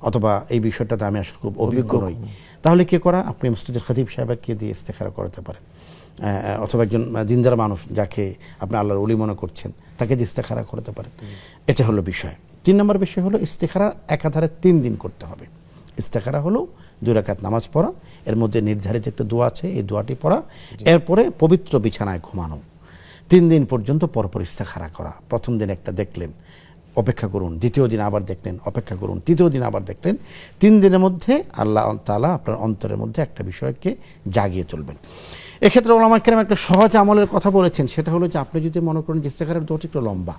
[SPEAKER 2] অথবা এই বিষয়টাতে আমি আসলে খুব অভিজ্ঞ নই, তাহলে কি করা, আপনি মসজিদের খতিব সাহেবকে দিয়ে ইস্তেখারা করাতে পারেন, অথবা একজন দিনদার মানুষ যাকে আপনি আল্লাহর ওলি মনে করছেন তাকে দিয়ে ইস্তেখারা করাতে পারেন। এটা হলো বিষয়। 3 নম্বর বিষয় হলো ইস্তেখারা একাধারে 3 দিন করতে হবে। ইস্তেখারা হলো 2 রাকাত নামাজ পড়া, এর মধ্যে নির্ধারিত একটা দোয়া আছে, এই দোয়াটি পড়া, এরপরে পবিত্র বিছানায় ঘুমানো, 3 দিন পর্যন্ত পরপর ইস্তেখারা করা। প্রথম দিন একটা দেখলেন, অপেক্ষা করুন, দ্বিতীয় দিন আবার দেখলেন, অপেক্ষা করুন, তৃতীয় দিন আবার দেখলেন, 3 দিনের মধ্যে আল্লাহ তাআলা আপনার অন্তরের মধ্যে একটা বিষয়কে জাগিয়ে তুলবেন। এক্ষেত্রে ওলামা কেরাম একটা সহজ আমলের কথা বলেছেন, সেটা হলো যে আপনি যদি মনে করেন যে ইস্তেখারের দোয়াটা একটু লম্বা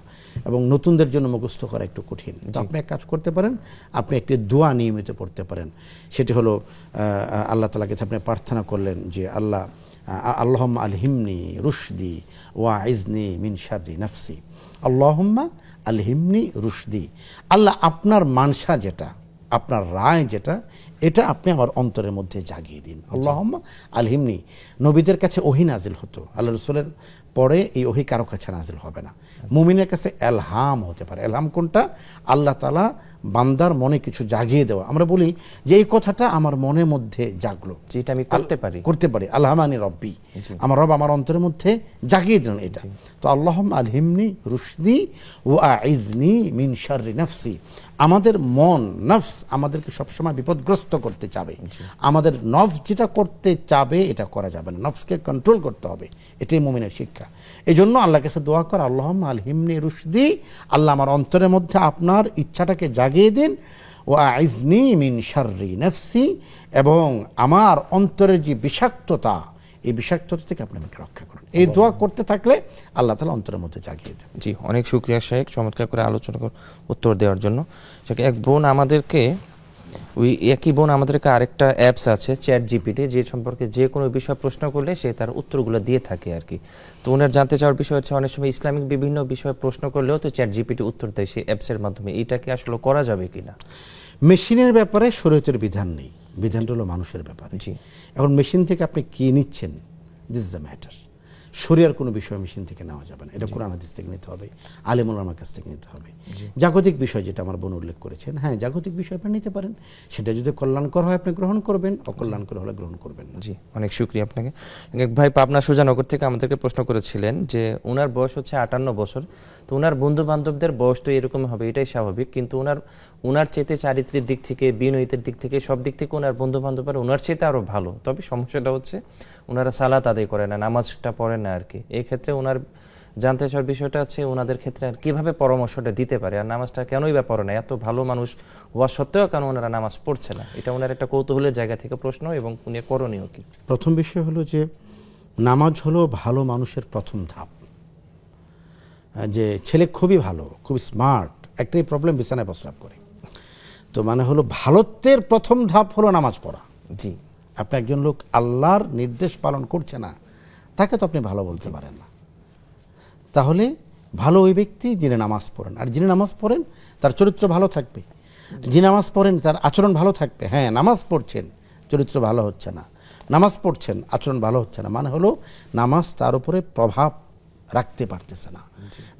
[SPEAKER 2] এবং নতুনদের জন্য মুখস্থ করা একটু কঠিন, তো আপনি এক কাজ করতে পারেন, আপনি একটি দোয়া নিয়মিত পড়তে পারেন। সেটি হলো আল্লাহ তাআলার কাছে আপনি প্রার্থনা করলেন যে আল্লাহুম্মা আলহিমনি রুশদি ওয়া ইজনি মিন শাররি নাফসি, আল্লাহুম্মা আলহিমনি রুশদি। আল্লাহ আপনার মানসা যেটা, আপনার রায় যেটা, এটা আপনি আমার অন্তরের মধ্যে জাগিয়ে দিন। আল্লাহুম্মা আলহিমনি। নবীদের কাছে ওহী নাজিল হতো, আল্লাহ রাসূলের পরে এই ওহী কারো কাছে নাজিল হবে না। মুমিনের কাছে এলহাম হতে পারে। এলহাম কোনটা? আল্লাহ তাআলা বান্দার মনে কিছু জাগিয়ে দেওয়া। আমরা বলি যে এই কথাটা আমার মনের মধ্যে জাগলো,
[SPEAKER 1] যেটা আমি করতে পারি,
[SPEAKER 2] আলহামানি রব্বি, আমার রব আমার অন্তরের মধ্যে জাগিয়ে দিলেন এটা। তো আল্লাহুম্মা আলহিমনি রুশদি ওয়া ইজনি মিন শাররি নাফসি। আমাদের মন, নফস আমাদেরকে সবসময় বিপদগ্রস্ত করতে চাবে। আমাদের নফস যেটা করতে চাবে এটা করা যাবে না, নফসকে কন্ট্রোল করতে হবে, এটাই মুমিনের শিক্ষা। এই জন্য আল্লাহর কাছে দোয়া কর, আল্লাহুম্মা আলহিমনি রুশদি, আল্লাহ আমার অন্তরের মধ্যে আপনার ইচ্ছাটাকে জাগিয়ে দিন, ওয়া ইজনি মিন শাররি নাফসি, এবং আমার অন্তরের যে বিষাক্ততা, এই বিষাক্ততা থেকে আপনি আমাকে রক্ষা করুন। এই দোয়া করতে থাকলে আল্লাহ তাআলা অন্তরের মধ্যে জাগিয়ে দেন।
[SPEAKER 1] জি, অনেক শুকরিয়া শেখ চমৎকার করে আলোচনা উত্তর দেওয়ার জন্য। এক বোন আমাদেরকে একই বোন আমাদেরকে আরেকটা অ্যাপস আছে চ্যাট জিপিটি, যে সম্পর্কে যে কোনো বিষয় প্রশ্ন করলে সে তার উত্তরগুলো দিয়ে থাকে আর কি। তো ওনার জানতে চাওয়ার বিষয় হচ্ছে, অনেক সময় ইসলামিক বিভিন্ন বিষয়ে প্রশ্ন করলেও তো চ্যাট জিপিটি উত্তর দেয় সেই অ্যাপসের মাধ্যমে, এইটাকে আসলে করা যাবে কিনা?
[SPEAKER 2] মেশিনের ব্যাপারে শরীয়তের বিধান নেই, বিধানটা হলো মানুষের ব্যাপারে।
[SPEAKER 1] জি,
[SPEAKER 2] এখন মেশিন থেকে আপনি কি নিচ্ছেন, দিস ইজ দ্য ম্যাটার। শরীয়র কোনো বিষয় মেশিন থেকে নেওয়া যাবে না, এটা কোরআন হাদিস থেকে নিতে হবে, আলেম ওলামার কাছ থেকে নিতে হবে। জাগতিক বিষয় যেটা আমার বোন উল্লেখ করেছেন, হ্যাঁ জাগতিক বিষয় আপনি নিতে পারেন, সেটা যদি কল্যাণকর হয় আপনি গ্রহণ করবেন, অকল্যাণকর হলে গ্রহণ করবেন না।
[SPEAKER 1] জি, অনেক শুকরিয়া আপনাকে। এক ভাই পাবনা সুজানগর থেকে আমাদেরকে প্রশ্ন করেছিলেন যে ওনার বয়স হচ্ছে 58 বছর, তো ওনার বন্ধু বান্ধবদের বয়স তো এরকম হবে, এটাই স্বাভাবিক, কিন্তু ওনার চেয়ে চারিত্রিক দিক থেকে, বিনয়ীতের দিক থেকে, সব দিক থেকে ওনার বন্ধু বান্ধবরা ওনার চেয়ে আরো ভালো। তবে সমস্যাটা হচ্ছে ওনারা সালাত আদায় করে না, নামাজটা পড়ে না আর কি। এই ক্ষেত্রে ওনার জানতে চাওয়ার বিষয়টা হচ্ছে ওনাদের ক্ষেত্রে কিভাবে পরামর্শটা দিতে পারে, আর নামাজটা কেনই বা পড়ে না, এত ভালো মানুষ হওয়া সত্ত্বেও কেন ওনারা নামাজ পড়ছে না? এটা ওনার একটা কৌতূহলের জায়গা থেকে প্রশ্ন, এবং উনি করণীয় কি?
[SPEAKER 2] প্রথম বিষয় হলো যে নামাজ হলো ভালো মানুষের প্রথম ধাপ। যে ছেলে খুবই ভালো, খুব স্মার্ট, একটাই প্রবলেম, বিছানায় প্রস্রাব করে। তো মানে হলো ভালোত্বের প্রথম ধাপ হলো নামাজ পড়া।
[SPEAKER 1] জি,
[SPEAKER 2] আপনি একজন লোক আল্লাহর নির্দেশ পালন করছে না, তাকে তো আপনি ভালো বলতে পারেন না। তাহলে ভালো ওই ব্যক্তি যিনি নামাজ পড়েন, আর যিনি নামাজ পড়েন তার চরিত্র ভালো থাকবে। যিনি নামাজ পড়েন তার আচরণ ভালো থাকবে। হ্যাঁ, নামাজ পড়ছেন, চরিত্র ভালো হচ্ছে না, নামাজ পড়ছেন, আচরণ ভালো হচ্ছে না, মানে হলো নামাজ তার উপরে প্রভাব রাখতে পারতেছে না,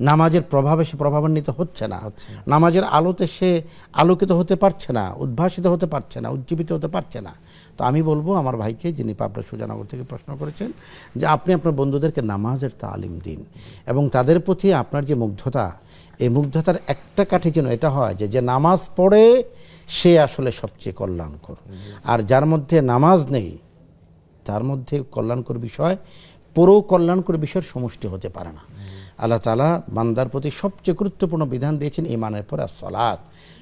[SPEAKER 2] নামাজের প্রভাবে সে প্রভাবান্বিত হচ্ছে না, নামাজের আলোতে সে আলোকিত হতে পারছে না, উদ্ভাসিত হতে পারছে না, উজ্জীবিত হতে পারছে না। তো আমি বলবো আমার ভাইকে, যিনি পাবনা সুজানগর থেকে প্রশ্ন করেছেন, যে আপনি আপনার বন্ধুদেরকে নামাজের তালিম দিন, এবং তাদের প্রতি আপনার যে মুগ্ধতা, এই মুগ্ধতার একটা কাঠি যেন এটা হয় যে নামাজ পড়ে সে আসলে সবচেয়ে কল্যাণকর, আর যার মধ্যে নামাজ নেই তার মধ্যে কল্যাণকর বিষয়, পুরো কল্যাণকর বিষয়ের সমষ্টি হতে পারে না। আল্লাহ তাআলা বান্দার প্রতি সবচেয়ে গুরুত্বপূর্ণ বিধান দিয়েছেন ঈমানের পরে সালাত।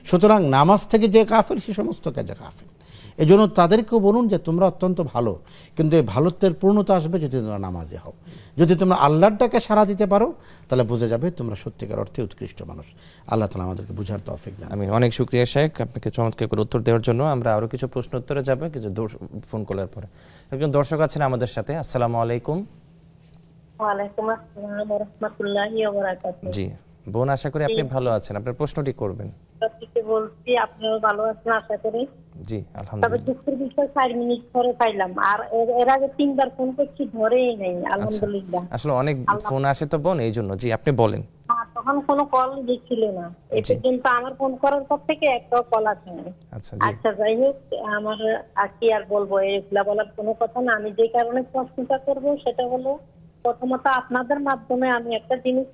[SPEAKER 2] সুতরাং নামাজ থেকে যে কাফের সে সমস্ত কাজে কাফের। এই জন্য তাদেরকেও বলুন যে তোমরা অত্যন্ত ভালো, কিন্তু এই ভালোত্বের পূর্ণতা আসবে যদি তোমরা নামাজে হও। যদি তোমরা আল্লাহর ডাকে সাড়া দিতে পারো তাহলে বুঝে যাবে তোমরা সত্যিকার অর্থে উৎকৃষ্ট মানুষ। আল্লাহ তাআলা আমাদেরকে বুঝার তৌফিক দান।
[SPEAKER 1] আমি অনেক শুকরিয়া শেখ আপনাকে চমৎকার করে উত্তর দেওয়ার জন্য। আমরা আরো কিছু প্রশ্ন উত্তরে যাব কিছু ফোন কলের পরে। একজন দর্শক আছেন আমাদের সাথে। আসসালামু আলাইকুম।
[SPEAKER 6] ওয়ালাইকুম আসসালাম ওয়া রাহমাতুল্লাহি ওয়া বারাকাতুহু।
[SPEAKER 1] জি বোন, আশা করি আপনি ভালো আছেন, আপনার প্রশ্নটি করবেন।
[SPEAKER 6] আপনাকে বলছি আপনিও ভালো আছেন আশা করি।
[SPEAKER 1] জি
[SPEAKER 6] তবে
[SPEAKER 1] আলহামদুলিল্লাহ।
[SPEAKER 6] দুঃখের বিষয় 4 মিনিট পরে পাইলাম, আর এর আগে 3বার ফোন করছি ধরেই নেই। আলহামদুলিল্লাহ,
[SPEAKER 1] আসলে অনেক ফোন আসে তো বোন, এই জন্য। জি আপনি বলেন।
[SPEAKER 6] তখন কোনো কল দিচ্ছিল না, এই পর্যন্ত আমার ফোন করার পর থেকে একটাও কল আসে না। আচ্ছা যাই হোক, আমার আর কি আর বলবো, এগুলা বলার কোনো কথা না। আমি যে কারণে প্রশ্নটা করবো সেটা হলো, প্রথমত আপনাদের মাধ্যমে আমি একটা জিনিস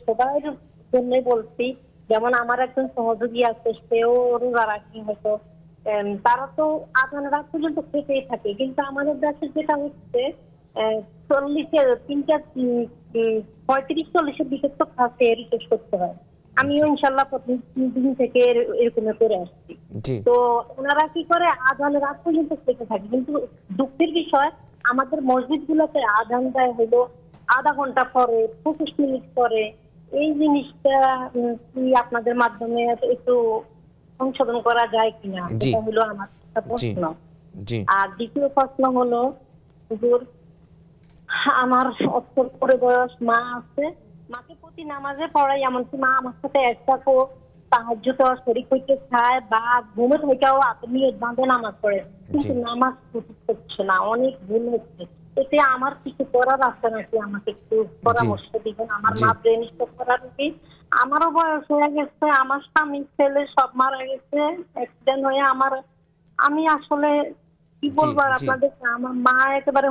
[SPEAKER 6] সবার জন্যই বলছি। যেমন আমার একজন সহযোগী আছে, সেও রোজা রাখি হয়তো, তারা তো আজানের রাত পর্যন্ত খেতেই থাকে, কিন্তু আমাদের দেশে যেটা হচ্ছে 35-40-40 দিকে তো খাসে রিকোয়েস্ট করতে হয়। আমিও ইনশাল্লাহ প্রথম দিন থেকে এরকম করে আসছি। তো ওনারা কি করে আজানের রাত পর্যন্ত থেকে থাকে, কিন্তু দুঃখের বিষয় আমাদের মসজিদ গুলোতে আজান দেয় হলো আধা ঘন্টা পরে, 25 মিনিট পরে। এই জিনিসটা কি আপনাদের মাধ্যমে একটু সংশোধন করা যায় কিনা, এটা হলো আমার প্রশ্ন। আর দ্বিতীয় প্রশ্ন হলো, হুজুর আমার 70 করে বয়স মা আছে, মাকে প্রতি নামাজে পড়াই, এমনকি মা আমার সাথে একসাথে তাহাজ্জুদ শরীক হইতে চায় বা ঘুমে থেকেও নিয়ত বাঁধে নামাজ পড়ে, কিন্তু নামাজ হচ্ছে না, অনেক ভুল হচ্ছে। এতে আমার কিছু করার আছে নাকি, আমাকে একটু পরামর্শ দিবেন। আমার মা ব্রেন স্ট্রোক করার রোগী, আমারও বয়স হয়ে গেছে, আমার স্বামী ছেলে সব মারা গেছে অ্যাক্সিডেন্ট হয়ে। আমি আসলে কি বলবো আপনাদের, আমার মা একেবারে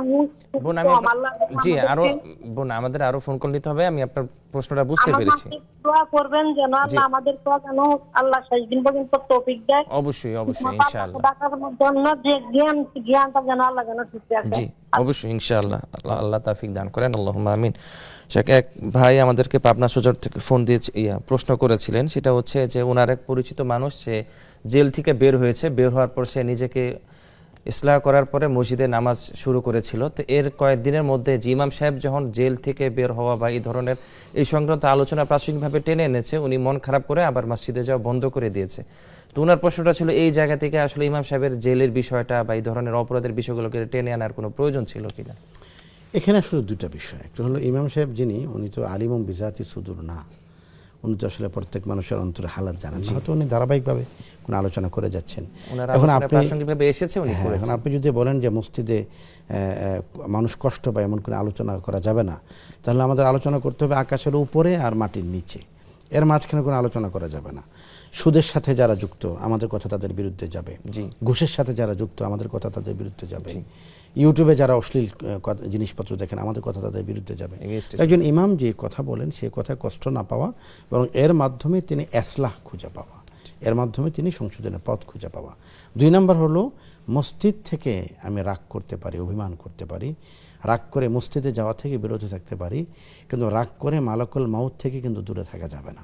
[SPEAKER 1] বোন আমাদের আরো ফোন কল নিতে হবে। আমি আপনার প্রশ্নটা বুঝতে পেরেছি।
[SPEAKER 6] দোয়া করবেন যেন আল্লাহ আমাদের যেন আল্লাহ শেষ দিন পর্যন্ত তৌফিক দেয়।
[SPEAKER 1] অবশ্যই অবশ্যই ইনশাআল্লাহ।
[SPEAKER 6] ডাকার জন্য যে জ্ঞানটা যেন আল্লাহ যেন ঠিক রাখে।
[SPEAKER 1] জি অবশ্যই ইনশাআল্লাহ, আল্লাহ তৌফিক দান করেন, আল্লাহুম্মা আমিন। এক ভাই আমাদেরকে পাবনা সদর থেকে ফোন দিয়ে প্রশ্ন করেছিলেন, সেটা হচ্ছে যে ওনার এক পরিচিত মানুষ সে জেল থেকে বের হয়েছে, বের হওয়ার পর সে নিজেকে ইসলাহ করার পরে মসজিদে নামাজ শুরু করেছিল। তো এর কয়েকদিনের মধ্যে ইমাম সাহেব যখন জেল থেকে বের হওয়া বা এই ধরনের এই সংক্রান্ত আলোচনা প্রাসঙ্গিকভাবে টেনে এনেছে, উনি মন খারাপ করে আবার মসজিদে যাওয়া বন্ধ করে দিয়েছে। তো ওনার প্রশ্নটা ছিল এই জায়গা থেকে আসলে ইমাম সাহেবের জেলের বিষয়টা বা এই ধরনের অপরাধের বিষয়গুলোকে টেনে আনার কোনো প্রয়োজন ছিল কিনা।
[SPEAKER 2] এখানে আসলে দুটা বিষয়, একটা হলো ইমাম সাহেব যিনি, উনি তো আলিমুম বিজাতি সুদূর না, উনি তো আসলে প্রত্যেক মানুষের অন্তরে হালাত জানেন, হয়তো উনি ধারাবাহিকভাবে কোনো আলোচনা করে যাচ্ছেন। এখন আপনি যদি বলেন যে মসজিদে মানুষ কষ্ট পায় এমন কোনো আলোচনা করা যাবে না, তাহলে আমাদের আলোচনা করতে হবে আকাশের উপরে আর মাটির নিচে, এর মাঝখানে কোনো আলোচনা করা যাবে না। সুদের সাথে যারা যুক্ত আমাদের কথা তাদের বিরুদ্ধে যাবে, ঘুষের সাথে যারা যুক্ত আমাদের কথা তাদের বিরুদ্ধে যাবে, ইউটিউবে যারা অশ্লীল জিনিসপত্র দেখেন আমাদের কথা তাদের বিরুদ্ধে যাবে। একজন ইমাম যে কথা বলেন সে কথায় কষ্ট না পাওয়া, বরং এর মাধ্যমে তিনি ইসলাহ খুঁজে পাওয়া, এর মাধ্যমে তিনি সংশোধনের পথ খুঁজে পাওয়া। 2 নম্বর হলো মসজিদ থেকে আমি রাগ করতে পারি, অভিমান করতে পারি, রাগ করে মসজিদে যাওয়া থেকে বিরত থাকতে পারি, কিন্তু রাগ করে মালাকুল মাউত থেকে কিন্তু দূরে থাকা যাবে না।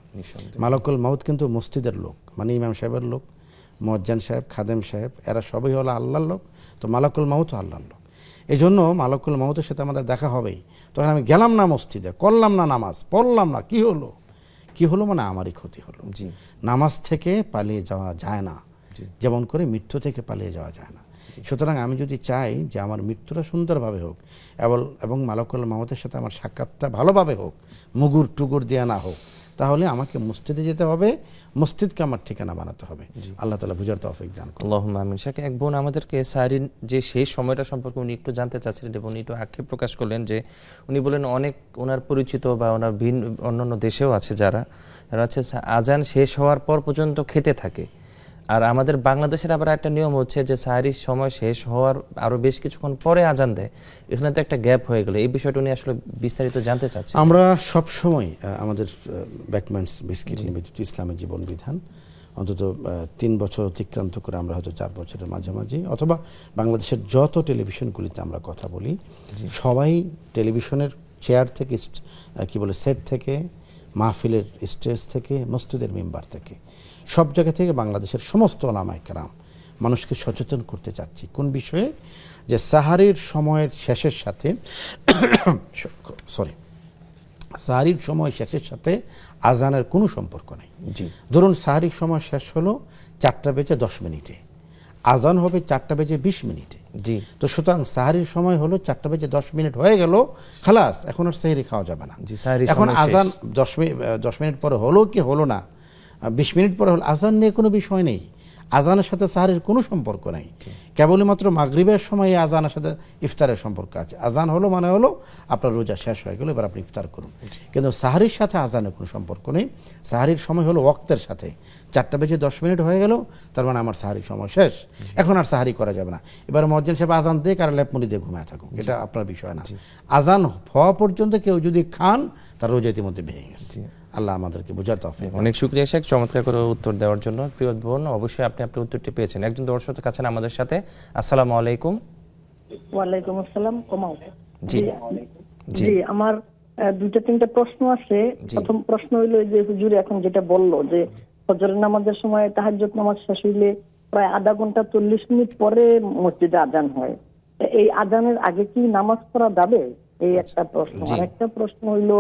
[SPEAKER 2] মালাকুল মাউত কিন্তু মসজিদের লোক, মানে ইমাম সাহেবের লোক, মুয়াজ্জিন সাহেব, খাদেম সাহেব, এরা সবই হলো আল্লাহর লোক। তো মালাকুল মাউত আল্লাহর লোক, এই জন্য মালাকুল মাউতের সাথে আমাদের দেখা হবেই। তখন আমি গেলাম না মসজিদে, করলাম না নামাজ, পড়লাম না, কি হলো মানে আমারই ক্ষতি হলো। নামাজ থেকে পালিয়ে যাওয়া যায় না, যেমন করে মৃত্যু থেকে পালিয়ে যাওয়া যায় না। সুতরাং আমি যদি চাই যে আমার মৃত্যুটা সুন্দরভাবে হোক এবং মালাকুল মাউতের সাথে আমার সাক্ষাৎটা ভালোভাবে হোক, মুগুর টুগুর দেয়া না হোক, তাহলে আমাকে মসজিদে যেতে হবে, মসজিদকে আমার ঠিকানা বানাতে হবে। আল্লাহ তাআলা বুঝার তৌফিক দান করুন।
[SPEAKER 1] আল্লাহুম্মা আমিন। এক বোন আমাদেরকে সারিন যে সেই সময়টা সম্পর্কে উনি একটু জানতে চাচ্ছিলেন এবং উনি একটু আক্ষেপ প্রকাশ করলেন যে উনি বলেন অনেক ওনার পরিচিত বা ওনার অন্যান্য দেশেও আছে যারা হচ্ছে আজান শেষ হওয়ার পর পর্যন্ত খেতে থাকে। আর আমাদের বাংলাদেশের আবার একটা নিয়ম হচ্ছে যে সাহারির সময় শেষ হওয়ার আরো বেশ কিছুক্ষণ পরে আজান দেয়, এখানে তো একটা গ্যাপ হয়ে গেল। এই বিষয়টা উনি আসলে বিস্তারিত জানতে চাচ্ছেন।
[SPEAKER 2] আমরা সব সময় আমাদের ব্যাকম্যানস বিস্কিট নিবেদিত ইসলামের জীবন বিধান অন্তত 3 বছর অতিক্রান্ত করে আমরা হয়তো 4 বছরের মাঝামাঝি অথবা বাংলাদেশের যত টেলিভিশনগুলিতে আমরা কথা বলি, সবাই টেলিভিশনের চেয়ার থেকে সেট থেকে, মাহফিলের স্টেজ থেকে, মসজিদের মিম্বার থেকে, সব জায়গা থেকে বাংলাদেশের সমস্ত ওলামায়ে কেরাম মানুষকে সচেতন করতে চাচ্ছি কোন বিষয়ে, যে সাহারির সময়ের শেষের সাথে সাহারির সময় শেষের সাথে আজানের কোনো সম্পর্ক নেই। ধরুন সাহারির সময় শেষ হলো 4:10, আজান হবে 4:20। তো সুতরাং সাহারির সময় হলো 4:10 হয়ে গেল, খালাস, এখন আর সেহরি খাওয়া যাবে না। এখন আজান 10 মিনিট পরে হলো কি হলো না, 20 মিনিট পরে হলো, আজান নিয়ে কোনো বিষয় নেই, আজানের সাথে সাহারির কোনো সম্পর্ক নাই। কেবলই মাত্র মাগরিবের সময় আজানের সাথে ইফতারের সম্পর্ক আছে। আজান হলো মানে হলো আপনার রোজা শেষ হয়ে গেল, এবার আপনি ইফতার করুন। কিন্তু সাহারির সাথে আজানের কোনো সম্পর্ক নেই। সাহারির সময় হলো ওয়াক্তের সাথে, 4:10 হয়ে গেল, তার মানে আমার সাহারির সময় শেষ, এখন আর সাহারি করা যাবে না। এবার মুয়াজ্জিন সাহেব আজান দিয়ে আর লেপমুড়ি দিয়ে ঘুমায় থাকুক, এটা আপনার বিষয় না। আজান হওয়া পর্যন্ত কেউ যদি খান তার রোজা ইতিমধ্যে ভেঙে গেছে। আল্লাহ আমাদেরকে বোঝার তৌফিক।
[SPEAKER 1] অনেক শুকরিয়া শেখ চমৎকার করে উত্তর দেওয়ার জন্য। প্রিয় বোন, অবশ্যই আপনি আপনার উত্তরটি পেয়েছেন। একজন দর্শক আছেন আমাদের সাথে। আসসালামু আলাইকুম।
[SPEAKER 7] ওয়ালাইকুম আসসালাম।
[SPEAKER 1] জি
[SPEAKER 7] জি, আমার দুইটা তিনটা প্রশ্ন আছে। প্রথম প্রশ্ন হইলো যে হুজুর এখন যেটা বললো যে ফজরের নামাজের সময় তাহাজ্জুদ নামাজ শেষ হইলে প্রায় আধা ঘন্টা 40 মিনিট পরে মসজিদে আজান হয়, এই আজানের আগে কি নামাজ পড়া যাবে? এই একটা প্রশ্ন। আরেকটা প্রশ্ন হইলো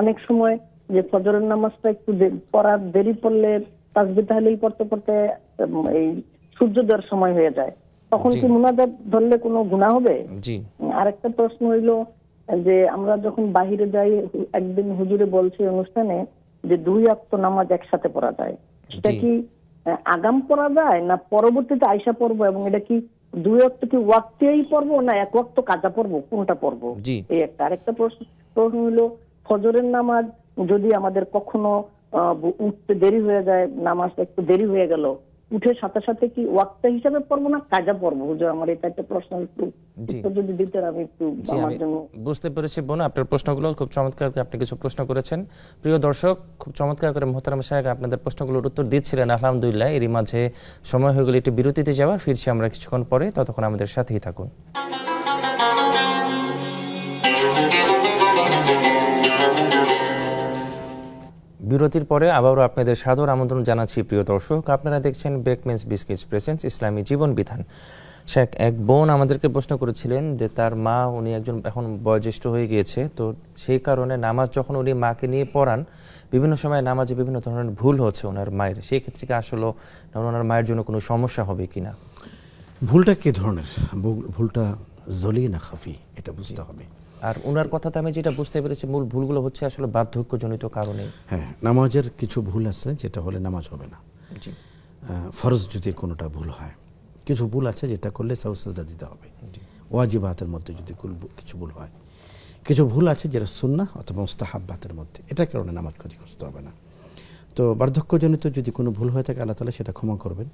[SPEAKER 7] অনেক সময় যে ফজরের নামাজটা একটু পড়ার দেরি পড়লে তাসবিহ তাহলিল পড়তে পড়তে এই সূর্যোদয়ের সময় হয়ে যায়, তখন কি মুনাজাত ধরলে কোনো গুনাহ হবে? আরেকটা প্রশ্ন হইলো যে আমরা যখন বাহিরে যাই, একদিন হুজুরে বলছে অনুষ্ঠানে যে 2 ওয়াক্ত নামাজ একসাথে পড়া যায়, সেটা কি আগাম পড়া যায় না পরবর্তীতে আইসা পড়বো? এবং এটা কি 2 ওয়াক্ত কি ওয়াক্তেই পড়বো না 1 ওয়াক্ত কাজা পড়বো, কোনটা পড়বো? এই একটা। আরেকটা প্রশ্ন হলো ফজরের নামাজ যদি আমাদের কখনো উঠতে দেরি হয়ে যায়, নামাজ একটু দেরি হয়ে গেল, উঠে সাথে সাথে কি ওয়াক্ত হিসাবে পড়বো না কাজা পড়বো? হুজুর আমার এটা একটা প্রশ্ন, একটু যদি দিতেন আমি একটু আমার জন্য।
[SPEAKER 1] বুঝতে পেরেছি বোন, আপনার প্রশ্নগুলো খুব চমৎকার। আপনি কিছু প্রশ্ন করেছেন। প্রিয় দর্শক, খুব চমৎকার করে মোহতারাম সাহেব আপনাদের প্রশ্নগুলোর উত্তর দিচ্ছিলেন আলহামদুলিল্লাহ। এরই মাঝে সময় হয়ে গেলে একটু বিরতিতে যাওয়ার, ফিরছি আমরা কিছুক্ষণ পরে, ততক্ষণ আমাদের সাথেই থাকুন। বিরতির পরে আবারও আপনাদের সাদর আমন্ত্রণ জানাচ্ছি প্রিয় দর্শক। আপনারা দেখছেন বেকমেন্স বিস্কিটস প্রেজেন্স ইসলামী জীবন বিধান। শেখ, এক বোন আমাদেরকে প্রশ্ন করেছিলেন যে তার মা, উনি একজন এখন বয়োজ্যেষ্ঠ হয়ে গিয়েছে, তো সেই কারণে নামাজ যখন উনি মাকে নিয়ে পড়ান, বিভিন্ন সময় নামাজে বিভিন্ন ধরনের ভুল হচ্ছে ওনার মায়ের। সেই ক্ষেত্রে কি আসলে ওনার মায়ের জন্য কোনো সমস্যা হবে কিনা?
[SPEAKER 2] ভুলটা কি ধরনের? ভুলটা জলি না খাফি, এটা বুঝতে হবে।
[SPEAKER 1] আর ওনার কথাতে আমি যেটা বুঝতে পেরেছি, মূল ভুলগুলো হচ্ছে আসলে বার্ধক্যজনিত কারণে।
[SPEAKER 2] হ্যাঁ, নামাজের কিছু ভুল আছে যেটা হলে নামাজ হবে না। ফরজ যদি কোনোটা ভুল হয়, কিছু ভুল আছে যেটা করলে সাহু সাজদা দিতে হবে। ওয়াজিবাতের মধ্যে যদি কিছু ভুল হয়, কিছু ভুল আছে যেটা সুন্নাহ অথবা মুস্তাহাব্বাতের মধ্যে, এটার কারণে নামাজ ক্ষতিগ্রস্ত হবে না। তো বার্ধক্যজনিত যদি কোনো ভুল হয়ে থাকে, আল্লাহ তাআলা সেটা ক্ষমা করবেন।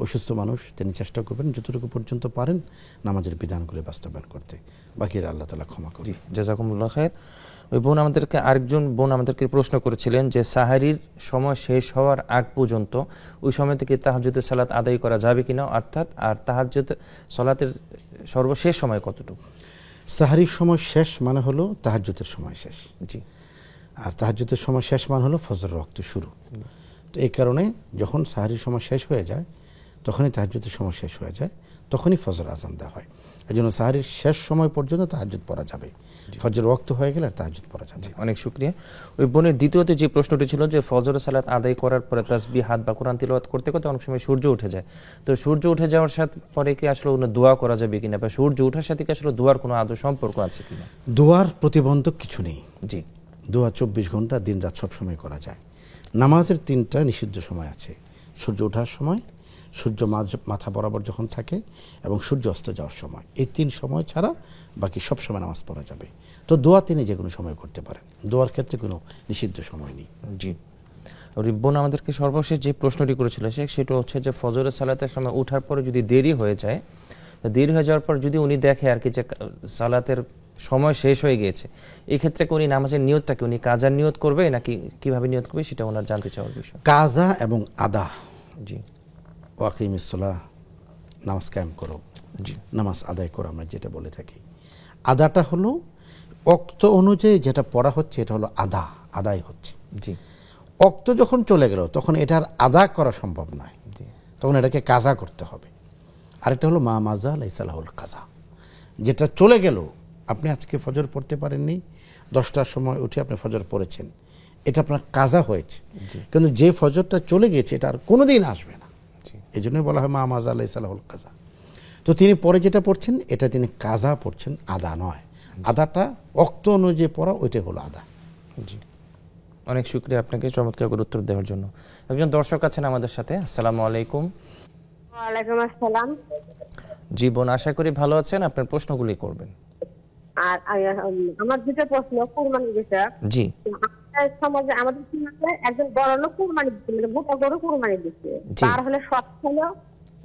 [SPEAKER 2] অসুস্থ মানুষ, তিনি চেষ্টা করবেন যতটুকু পর্যন্ত পারেন নামাজের বিধানগুলি বাস্তবায়ন করতে, বাকিরা আল্লাহ তাআলা ক্ষমা করবেন।
[SPEAKER 1] জাযাকুমুল্লাহ খায়র। ওই বোন আমাদেরকে, আরেকজন বোন আমাদেরকে প্রশ্ন করেছিলেন যে সাহারির সময় শেষ হওয়ার আগ পর্যন্ত ওই সময় থেকে তাহাজ্জুদের সালাত আদায় করা যাবে কিনা, অর্থাৎ আর তাহাজ্জুদের সালাতের সর্বশেষ সময় কতটুকু?
[SPEAKER 2] সাহারির সময় শেষ মানে হলো তাহাজ্জুদের সময় শেষ। আর তাহাজ্জুদের সময় শেষ মানে হলো ফজরের ওয়াক্ত শুরু। তো এই কারণে যখন সাহারির সময় শেষ হয়ে যায়, তখনই তাহাজ্জুদের সময় শেষ হয়ে যায়, তখনই ফজর আজান দেওয়া হয়। এই জন্য সাহারির শেষ সময় পর্যন্ত তাহাজ্জুদ পড়া যাবে, ফজর ওয়াক্ত হয়ে গেলে আর তাহাজ্জুদ পড়া যাবে।
[SPEAKER 1] অনেক শুকরিয়া। ওই বোনের দ্বিতীয়ত যে প্রশ্নটি ছিল যে ফজর সালাত আদায় করার পরে তাসবিহ হাত বা কোরআন তিলাওয়াত করতে করতে অনেক সময় সূর্য উঠে যায়, তো সূর্য উঠে যাওয়ার সাথে পরে কি আসলে দোয়া করা যাবে কিনা, বা সূর্য ওঠার সাথে কি আসলে দোয়ার কোনো আদৌ সম্পর্ক আছে কিনা?
[SPEAKER 2] দোয়ার প্রতিবন্ধক কিছু নেই। দোয়া 24 ঘন্টা দিন রাত সব সময় করা যায়। নামাজের 3টা নিষিদ্ধ সময় আছে: সূর্য ওঠার সময়, সূর্য মাথা বরাবর যখন থাকে, এবং সূর্য অস্ত যাওয়ার সময়। এই 3 সময় ছাড়া বাকি সব সময় নামাজ পড়া যাবে। তো দোয়া তিনি যে কোনো সময় করতে পারেন, দোয়ার ক্ষেত্রে কোনো নিষিদ্ধ সময় নেই।
[SPEAKER 1] রিব্বন আমাদেরকে সর্বশেষ যে প্রশ্নটি করেছিল সেটা হচ্ছে যে ফজরের সালাতের সময় ওঠার পরে যদি দেরি হয়ে যায়, দেরি হয়ে যাওয়ার পর যদি উনি দেখে আর কি যে সালাতের সময় শেষ হয়ে গিয়েছে, এই ক্ষেত্রে উনি নামাজের নিয়তটাকে উনি কাজার নিয়ত করবে নাকি কিভাবে নিয়ত করবে, সেটা ওনার জানতে চাওয়ার বিষয়।
[SPEAKER 2] কাজা এবং আদা। ওয়াকিমিস সালাহ, নামাজ কায়েম করো, নামাজ আদায় করো, আমরা যেটা বলে থাকি। আদাটা হলো ওক্ত অনুযায়ী যেটা পড়া হচ্ছে, এটা হলো আদায় হচ্ছে। ওক্ত যখন চলে গেল তখন এটার আদা করা সম্ভব নয়, তখন এটাকে কাজা করতে হবে। আরেকটা হলো মা মাজা লাইসালাহুল কাজা, যেটা চলে গেল, আপনি আজকে ফজর পড়তে পারেননি, 10টার সময় উঠে আপনি ফজর পড়েছেন, এটা আপনার কাজা হয়েছে। কিন্তু যে ফজরটা চলে গেছে এটা আর কোনোদিন আসবে না, এই জন্যই বলা হয় মা মাজা লাইসালাহুল কাজা। তো তিনি পরে যেটা পড়ছেন এটা তিনি কাজা পড়ছেন, আদা নয়। আদাটা ওক্ত অনুযায়ী পড়া, ওইটাই হলো আদা।
[SPEAKER 1] অনেক শুকরিয়া আপনাকে চমৎকার করে উত্তর দেওয়ার জন্য। একজন দর্শক আছেন আমাদের সাথে। আসসালামু আলাইকুম।
[SPEAKER 8] ওয়ালাইকুম আসসালাম।
[SPEAKER 1] জি বোন, আশা করি ভালো আছেন, আপনার প্রশ্নগুলি করবেন।
[SPEAKER 8] আর আমার দুটো প্রশ্ন কুরবানি বিষয়ক।
[SPEAKER 1] জি।
[SPEAKER 8] সমাজে আমাদের সমাজে একজন বড় লোক কুরবানি দিচ্ছে, মানে গোটা গরু কুরবানি দিচ্ছে, তার হলে সব হলো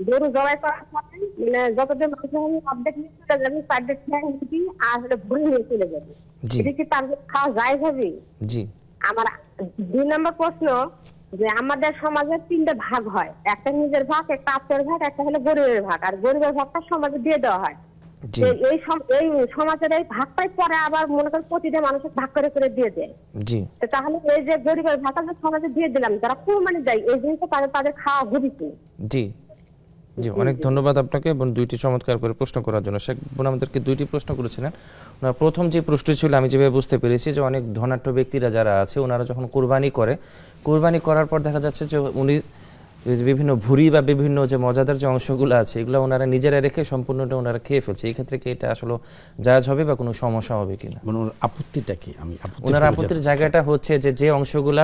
[SPEAKER 8] গরু জবাই করার পরে মানে যতদিন অর্ধেক নিয়ে চলে যাবে, সাইডের ঠ্যাং নিবি আর হলে ভুঁড়ি নিয়ে চলে যাবে, এটা কি তার খাওয়া যায় হবে?
[SPEAKER 1] জি।
[SPEAKER 8] আমার 2 নম্বর প্রশ্ন, যে আমাদের সমাজে 3টে ভাগ হয়, একটা নিজের ভাগ, একটা আত্মের ভাগ, একটা হলো গরিবের ভাগ, আর গরিবের ভাগটা সমাজে দিয়ে দেওয়া হয়। এই সমাজের এই ভাগটাই পরে আবার মনে করেন প্রতিটা মানুষের ভাগ করে করে দিয়ে দেয়।
[SPEAKER 1] জি,
[SPEAKER 8] তাহলে এই যে গরিবের ভাগটা সমাজে দিয়ে দিলাম, যারা কুরবানি দেয় এই জিনিসটা তাদের খাওয়া ঘুরিছে।
[SPEAKER 1] জি জি, অনেক ধন্যবাদ আপনাকে বোন দুইটি চমৎকার করে প্রশ্ন করার জন্য। শেখ বোন আমাদেরকে দুইটি প্রশ্ন করেছিলেন। ওনার প্রথম যে প্রশ্ন ছিল, আমি যেভাবে বুঝতে পেরেছি যে অনেক ধনাঢ্য ব্যক্তিরা যারা আছে ওনারা যখন কুরবানি করার পর দেখা যাচ্ছে যে উনি বিভিন্ন ভুঁড়ি বা বিভিন্ন যে মজাদার যে অংশগুলো আছে এগুলো ওনারা নিজেরা রেখে সম্পূর্ণটা ওনারা খেয়ে ফেলছে। এই ক্ষেত্রে কি এটা আসলে জায়েজ হবে বা কোনো সমস্যা হবে কিনা?
[SPEAKER 2] মানে আপত্তিটা কি?
[SPEAKER 1] ওনার আপত্তির জায়গাটা হচ্ছে যে অংশগুলা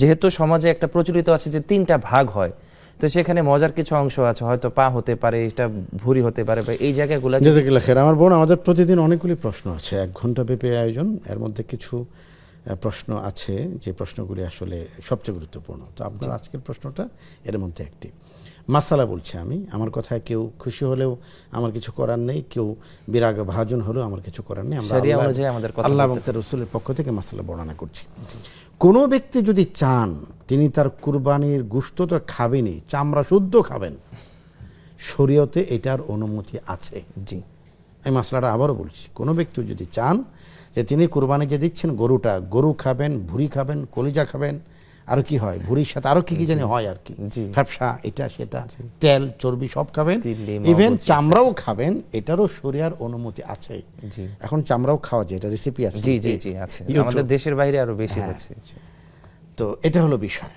[SPEAKER 1] যেহেতু সমাজে একটা প্রচলিত আছে যে 3টা ভাগ হয়, তো সেখানে মজার কিছু অংশ আছে, হয়তো পা হতে পারে, এটা ভুঁড়ি হতে পারে, বা এই জায়গাগুলো।
[SPEAKER 2] জাযাকাল্লাহ খাইর। আমার বোন, আমাদের প্রতিদিন অনেকগুলি প্রশ্ন আছে, 1 ঘন্টা ব্যাপী আয়োজন। এর মধ্যে কিছু প্রশ্ন আছে যে প্রশ্নগুলি আসলে সবচেয়ে গুরুত্বপূর্ণ। তো আপনার আজকের প্রশ্নটা এর মধ্যে একটি মাসালা বলছি আমি। আমার কথায় কেউ খুশি হলেও আমার কিছু করার নেই, কেউ বিরাগ ভাজন হলেও আমার কিছু করার নেই। আমরা আল্লাহ এবং তার রাসূলের পক্ষ থেকে মাসালা বর্ণনা করছি। কোনো ব্যক্তি যদি চান তিনি তার কুরবানির গোশত তো খাবেনই, চামড়া শুদ্ধ খাবেন, শরীয়তে এটার অনুমতি আছে।
[SPEAKER 1] জি,
[SPEAKER 2] এই মাসলাটা আবারও বলছি, কোনো ব্যক্তি যদি চান যে তিনি কুরবানি যে দিচ্ছেন গরু খাবেন, ভুঁড়ি খাবেন, কলিজা খাবেন, আর কি হয় ভুঁড়ির সাথে আরো কি জানি হয় আর কি, ফ্যাপসা, এটা সেটা, তেল চর্বি সব খাবেন, ইভেন চামড়াও খাবেন, এটারও শরিয়ার অনুমতি আছে। এখন চামড়াও খাওয়া যায়, এটা রেসিপি আছে।
[SPEAKER 1] জি জি জি আছে, আমাদের দেশের বাইরে আরো বেশি হচ্ছে।
[SPEAKER 2] তো এটা হলো বিষয়।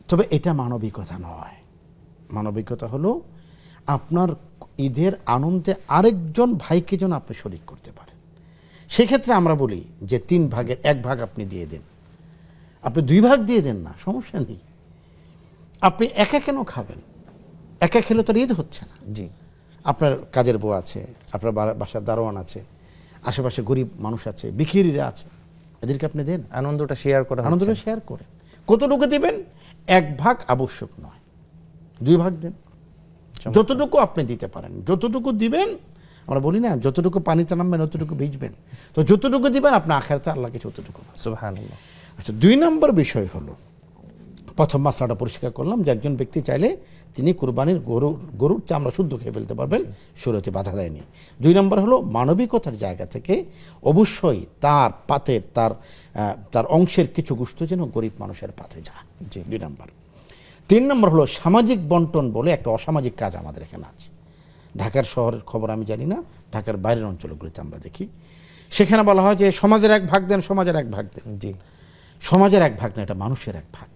[SPEAKER 2] তবে এটা মানবিকতা নয়। মানবিকতা হলো আপনার ঈদের আনন্দে আরেকজন ভাইকে যেন আপনি শরীক করতে পারেন। সেক্ষেত্রে আমরা বলি যে 3 ভাগের 1 ভাগ আপনি দিয়ে দেন, আপনি 2 ভাগ দিয়ে দেন না, সমস্যা নেই। আপনি একা কেন খাবেন? একা খেলে তো ঈদ হচ্ছে না।
[SPEAKER 1] জি,
[SPEAKER 2] আপনার কাজের বউ আছে, আপনার বাসার দারোয়ান আছে, আশেপাশে গরিব মানুষ আছে, বিকিরিরা আছে, এদেরকে আপনি দেন,
[SPEAKER 1] আনন্দটা শেয়ার করেন।
[SPEAKER 2] কতটুকু দিবেন? 1 ভাগ আবশ্যক নয়, 2 ভাগ দেন, যতটুকু আপনি দিতে পারেন। যতটুকু দিবেন, আমরা বলি না যতটুকু পানিতে নামবেন ততটুকু ভিজবেন, তো যতটুকু দিবেন আপনি আখিরাতে আল্লাহকে ততটুকু।
[SPEAKER 1] সুবহানাল্লাহ।
[SPEAKER 2] আচ্ছা, 2 নম্বর বিষয় হলো, প্রথম মাসলাটা পরিষ্কার করলাম যে একজন ব্যক্তি চাইলে তিনি কুরবানির গরুর চামড়া শুদ্ধ খেয়ে ফেলতে পারবেন, শরীয়তে বাধা দেয়নি। 2 নম্বর হলো মানবিকতার জায়গা থেকে অবশ্যই তার পাতের তার অংশের কিছু গোশত যেন গরিব মানুষের পাতে যায়। 2 নম্বর। 3 নম্বর হলো সামাজিক বন্টন বলে একটা অসামাজিক কাজ আমাদের এখানে আছে। ঢাকার শহরের খবর আমি জানি না, ঢাকার বাইরের অঞ্চলগুলিতে আমরা দেখি, সেখানে বলা হয় যে সমাজের 1 ভাগ দেন, সমাজের 1 ভাগ দেন।
[SPEAKER 1] জি,
[SPEAKER 2] সমাজের 1 ভাগ না, এটা মানুষের 1 ভাগ।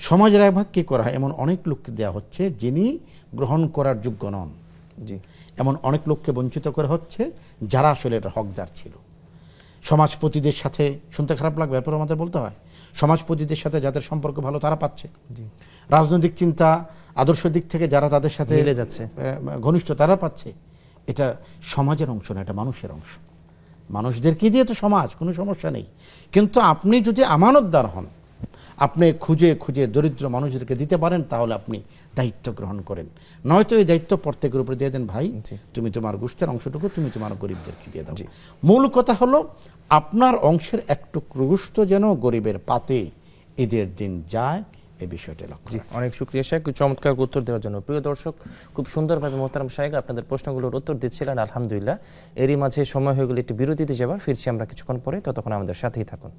[SPEAKER 2] সমাজের 1 ভাগ কি করা হয়? এমন অনেক লোককে দেওয়া হচ্ছে যিনি গ্রহণ করার যোগ্য নন।
[SPEAKER 1] জি,
[SPEAKER 2] এমন অনেক লোককে বঞ্চিত করা হচ্ছে যারা আসলে এটা হকদার ছিল। সমাজপতিদের সাথে, শুনতে খারাপ লাগবে, এরপর আমাদের বলতে হয়, সমাজপতিদের সাথে যাদের সম্পর্ক ভালো তারা পাচ্ছে। রাজনৈতিক চিন্তা, আদর্শ দিক থেকে যারা তাদের সাথে
[SPEAKER 1] মিলে যাচ্ছে,
[SPEAKER 2] ঘনিষ্ঠ, তারা পাচ্ছে। এটা সমাজের অংশ না, এটা মানুষের অংশ। মানুষদেরকে দিয়ে তো সমাজ, কোনো সমস্যা নেই। কিন্তু আপনি যদি আমানতদার হন, আপনি খুঁজে খুঁজে দরিদ্র মানুষদেরকে দিতে পারেন, তাহলে আপনি দায়িত্ব গ্রহণ করেন। নয়তো এই দায়িত্ব প্রত্যেকের উপরে দিয়ে দেন, ভাই তুমি তোমার গোষ্ঠীর অংশটুকু তুমি তোমার গরিবদেরকে দিয়ে দাও। মূল কথা হলো আপনার অংশের একটু গোশত যেন গরিবের পাতে ঈদের দিন যায়, এই বিষয়টা লক্ষ্য।
[SPEAKER 1] অনেক শুকরিয়া শেখ চমৎকার উত্তর দেওয়ার জন্য। প্রিয় দর্শক, খুব সুন্দরভাবে মোহতারাম শাইখ আপনাদের প্রশ্নগুলোর উত্তর দিচ্ছিলেন, আলহামদুলিল্লাহ। এরই মাঝে সময় হয়ে গেলে একটি বিরতিতে যাবার, ফিরছি আমরা কিছুক্ষণ পরে, ততক্ষণ আমাদের সাথেই থাকুন।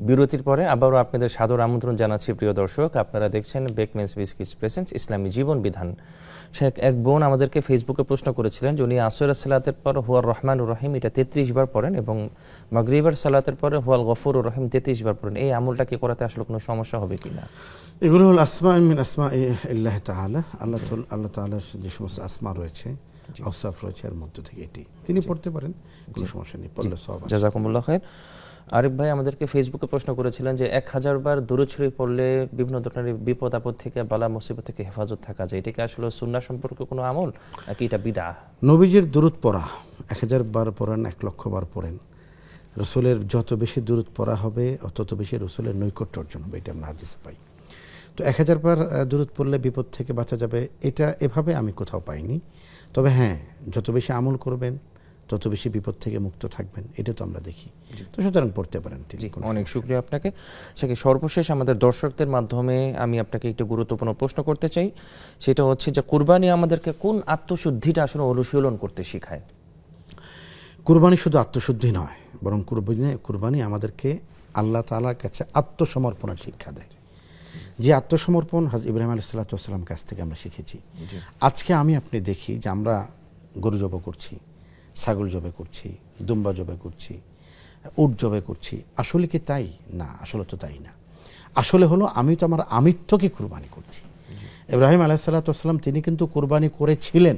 [SPEAKER 1] বিরতির পরে আবারও আপনাদের সাদর আমন্ত্রণ জানাচ্ছি। প্রিয় দর্শক, আপনারা দেখছেন বেকমেন্স বিস্কিটস প্রেজেন্টস ইসলামী জীবন বিধান। শেখ, এক বোন আমাদেরকে ফেসবুকে প্রশ্ন করেছিলেন যে উনি আসরের সালাতের পর হুয়ার রহমানুর রহিম এটা 33 বার পড়েন এবং মাগরিবের সালাতের পরে হুয়াল গফুরুর রহিম 33 বার পড়েন। এই আমলটা কি করাতে আসলে কোনো সমস্যা হবে কিনা?
[SPEAKER 2] এগুলো হল আসমা মিন আসমা ইল্লাহ তাআলা, আল্লাহ তাআলার যে সমস্ত আসমা রয়েছে, আওসাফ রয়েছে, এর মধ্যে থেকে এটি তিনি পড়তে পারেন, কোনো সমস্যা নেই, পড়লে সওয়াব আছে।
[SPEAKER 1] জাযাকুমুল্লাহ খাইর। আরিফ ভাই আমাদেরকে ফেসবুকে প্রশ্ন করেছিলেন যে 1000 বার দুরূদ শরীফ পড়লে বিভিন্ন ধরনের বিপদ আপদ থেকে, বালা মুসিবত থেকে হেফাজত থাকা যায়। এটা কি আসলে সুন্নাহ সম্পর্কে কোনো আমল নাকি এটা বিদআহ?
[SPEAKER 2] নবীজির দুরূদ পড়া 1000 বার পড়েন, 1 লক্ষ বার পড়েন, রাসূলের যত বেশি দুরূদ পড়া হবে তত বেশি রাসূলের নৈকট্য অর্জন হবে, এটা আমরা হাদিসে পাই। তো 1000 বার দুরূদ পড়লে বিপদ থেকে বাঁচা যাবে, এটা এভাবে আমি কোথাও পাইনি। তবে হ্যাঁ, যত বেশি আমল করবেন তত বেশি বিপদ থেকে মুক্ত থাকবেন, এটা তো আমরা দেখি। তো সুতরাং পড়তে পারেন তিনি।
[SPEAKER 1] অনেক শুকরিয়া আপনাকে। সেকে সর্বশেষ আমাদের দর্শকদের মাধ্যমে আমি আপনাকে একটু গুরুত্বপূর্ণ প্রশ্ন করতে চাই, সেটা হচ্ছে যে কুরবানি আমাদেরকে কোন আত্মশুদ্ধিটা আসলে অনুশীলন করতে শেখায়?
[SPEAKER 2] কুরবানি শুধু আত্মশুদ্ধি নয়, বরং কুরবানি আমাদেরকে আল্লাহ তাআলার কাছে আত্মসমর্পণের শিক্ষা দেয়। যে আত্মসমর্পণ হযরত ইব্রাহিম আলাইহিস সালাম কাছ থেকে আমরা শিখেছি। আজকে আমি আপনি দেখি যে আমরা গরু জবাই করছি, ছাগল জবাই করছি, দুম্বা জবাই করছি, উট জবাই করছি। আসলে কি তাই? না, আসলে তো তাই না। আসলে হলো আমি তো আমার আমিত্বকে কুরবানি করছি। ইব্রাহিম আলাইহিস সালাম তিনি কিন্তু কুরবানি করেছিলেন।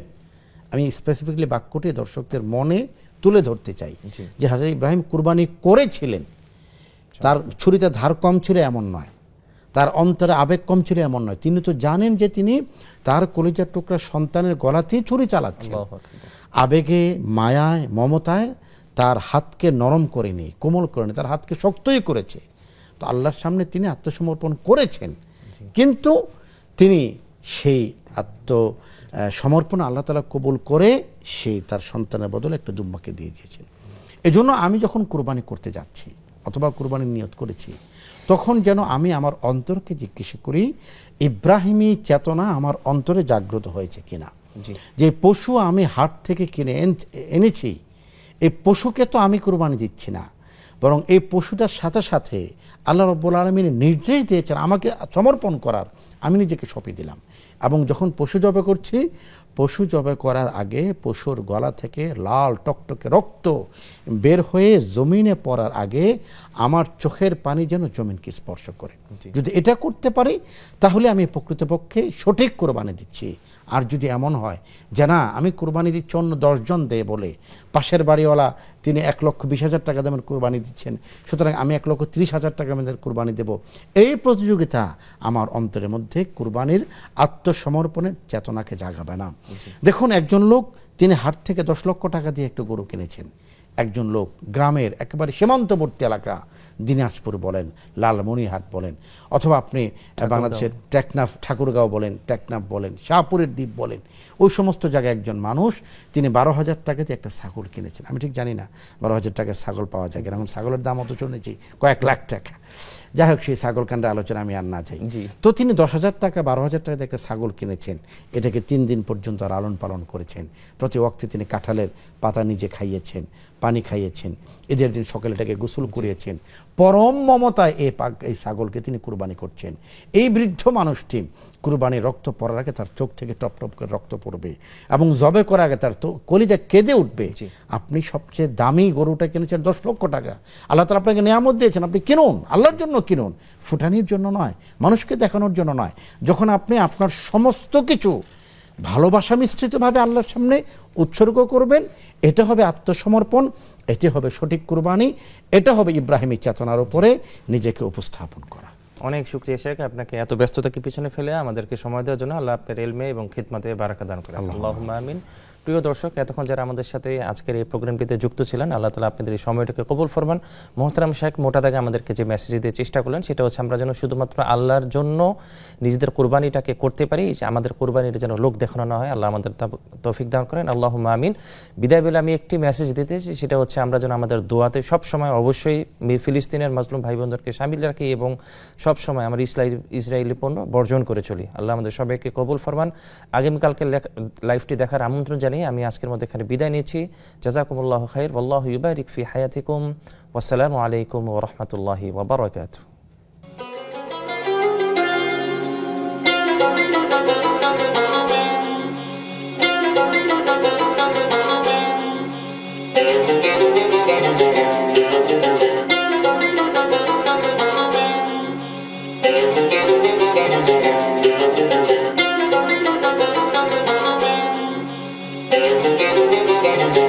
[SPEAKER 2] আমি স্পেসিফিকলি বাক্যটি দর্শকদের মনে তুলে ধরতে চাই যে হযরত ইব্রাহিম কুরবানি করেছিলেন। তার ছুরিতে ধার কম ছিল এমন নয়, তার অন্তরে আবেগ কম ছিল এমন নয়। তিনি তো জানেন যে তিনি তার কলিজার টুকরা সন্তানের গলাতেই ছুরি চালাচ্ছেন। আবেগে, মায়ায়, মমতায় তার হাতকে নরম করেনি, কোমল করেনি, তার হাতকে শক্তই করেছে। তো আল্লাহর সামনে তিনি আত্মসমর্পণ করেছেন, কিন্তু তিনি সেই আত্মসমর্পণ আল্লাহ তাআলা কবুল করে সেই তার সন্তানের বদলে একটা দুম্বাকে দিয়ে দিয়েছেন। এজন্য আমি যখন কুরবানি করতে যাচ্ছি অথবা কুরবানির নিয়ত করেছি, তখন যেন আমি আমার অন্তরকে জিজ্ঞেস করি ইব্রাহিমী চেতনা আমার অন্তরে জাগ্রত হয়েছে কিনা। যে পশু আমি হাট থেকে কিনে এনেছি, এই পশুকে তো আমি কুরবানি দিচ্ছি না, বরং এই পশুটার সাথে সাথে আল্লাহ রাব্বুল আলামিন নির্দেশ দিয়েছেন আমাকে সমর্পণ করার, আমি নিজেকে সঁপে দিলাম। এবং যখন পশু জবাই করছি, পশু জবাই করার আগে পশুর গলা থেকে লাল টকটকে রক্ত বের হয়ে জমিনে পড়ার আগে আমার চোখের পানি যেন জমিনকে স্পর্শ করে। যদি এটা করতে পারি তাহলে আমি প্রকৃতপক্ষে সঠিক কুরবানি দিচ্ছি। আর যদি এমন হয় যে না আমি কুরবানি দিচ্ছি অন্য 10 জন দেয় বলে, পাশের বাড়িওয়ালা তিনি 1,20,000 টাকা দামের কুরবানি দিচ্ছেন, সুতরাং আমি 1,30,000 টাকা দামের কুরবানি দেব, এই প্রতিযোগিতা আমার অন্তরের মধ্যে কুরবানির আত্মসমর্পণের চেতনাকে জাগাবে না। দেখুন, একজন লোক তিনি হাট থেকে 10 লক্ষ টাকা দিয়ে একটা গরু কিনেছেন। একজন লোক গ্রামের একেবারে সীমান্তবর্তী এলাকা, দিনাজপুর বলেন, লালমনিরহাট বলেন, অথবা আপনি বাংলাদেশের টেকনাফ ঠাকুরগাঁও বলেন, টেকনাফ বলেন, শাহপুরের দ্বীপ বলেন, ওই সমস্ত জায়গায় একজন মানুষ তিনি 12,000 টাকা দিয়ে একটা ছাগল কিনেছেন। আমি ঠিক জানি না 12,000 টাকায় ছাগল পাওয়া যায় কিনা, এখন ছাগলের দাম অত শুনেছি কয়েক লাখ টাকা। যাই হোক, সেই ছাগল কাণ্ডে আলোচনা আমি আর না যাই। তো তিনি 10,000 টাকা 12,000 টাকা দিয়ে একটা ছাগল কিনেছেন, এটাকে 3 দিন পর্যন্ত লালন পালন করেছেন। প্রতি ওয়াক্তে তিনি কাঁঠালের পাতা নিজে খাইয়েছেন, পানি খাইয়েছেন, ঈদের দিন সকালে এটাকে গোসল করিয়েছেন। পরম মমতায় এই ছাগলকে তিনি কুরবানি করছেন। এই বৃদ্ধ মানুষটি কুরবানির রক্ত পড়ার আগে তার চোখ থেকে টপ টপ করে রক্ত পড়বে এবং জবে করার আগে তার কলিজা কেঁদে উঠবে। আপনি সবচেয়ে দামি গরুটা কিনেছেন 10 লক্ষ টাকা, আল্লাহ তাআলা আপনাকে নিয়ামত দিয়েছেন, আপনি কিনুন, আল্লাহর জন্য কিনুন, ফুটানির জন্য নয়, মানুষকে দেখানোর জন্য নয়। যখন আপনি আপনার সমস্ত কিছু ভালোবাসা মিশ্রিতভাবে আল্লাহর সামনে উৎসর্গ করবেন, এটা হবে আত্মসমর্পণ, এটি হবে সঠিক কুরবানি, এটা হবে ইব্রাহিমী চেতনার উপরে নিজেকে উপস্থাপন করা।
[SPEAKER 1] অনেক শুকরিয়া শেখ, আপনাকে এত ব্যস্ততাকে পিছনে ফেলে আমাদেরকে সময় দেওয়ার জন্য। আল্লাহ আপনার ইলমে এবং খিদমতে বারাকা দান করেন। আল্লাহুম্মা আমিন। প্রিয় দর্শক, এতক্ষণ যারা আমাদের সাথে আজকের এই প্রোগ্রামটিতে যুক্ত ছিলেন, আল্লাহ তাআলা আপনাদের এই সময়টাকে কবুল ফরমান। মোহতারাম শেখ মোটা দাগে আমাদেরকে যে মেসেজ দিতে চেষ্টা করলেন সেটা হচ্ছে আমরা যেন শুধুমাত্র আল্লাহর জন্য নিজেদের কুরবানিটাকে করতে পারি, যে আমাদের কুরবানিটা যেন লোক দেখানো না হয়। আল্লাহ আমাদের তৌফিক দান করেন। আল্লাহুম্মা আমিন। বিদায় বেলা আমি একটি মেসেজ দিতেছি, সেটা হচ্ছে আমরা যেন আমাদের দোয়াতে সব সময় অবশ্যই ফিলিস্তিনের মাজলুম ভাই বোনদেরকে শামিল রাখি এবং সব সময় আমরা ইসরায়েলি পণ্য বর্জন করে চলি। আল্লাহ আমাদের সবাইকে কবুল ফরমান। আগামীকালকে লাইভটি দেখার আমন্ত্রণ জানিয়ে আমি আজকের মধ্যে এখানে বিদায় নিচ্ছি। জাযাকুমুল্লাহু খাইর, ওয়াল্লাহু ইউবারিক ফি হায়াতিকুম, ওয়াসসালামু আলাইকুম ওয়া রাহমাতুল্লাহি ওয়া বারাকাতুহু।
[SPEAKER 9] Thank you.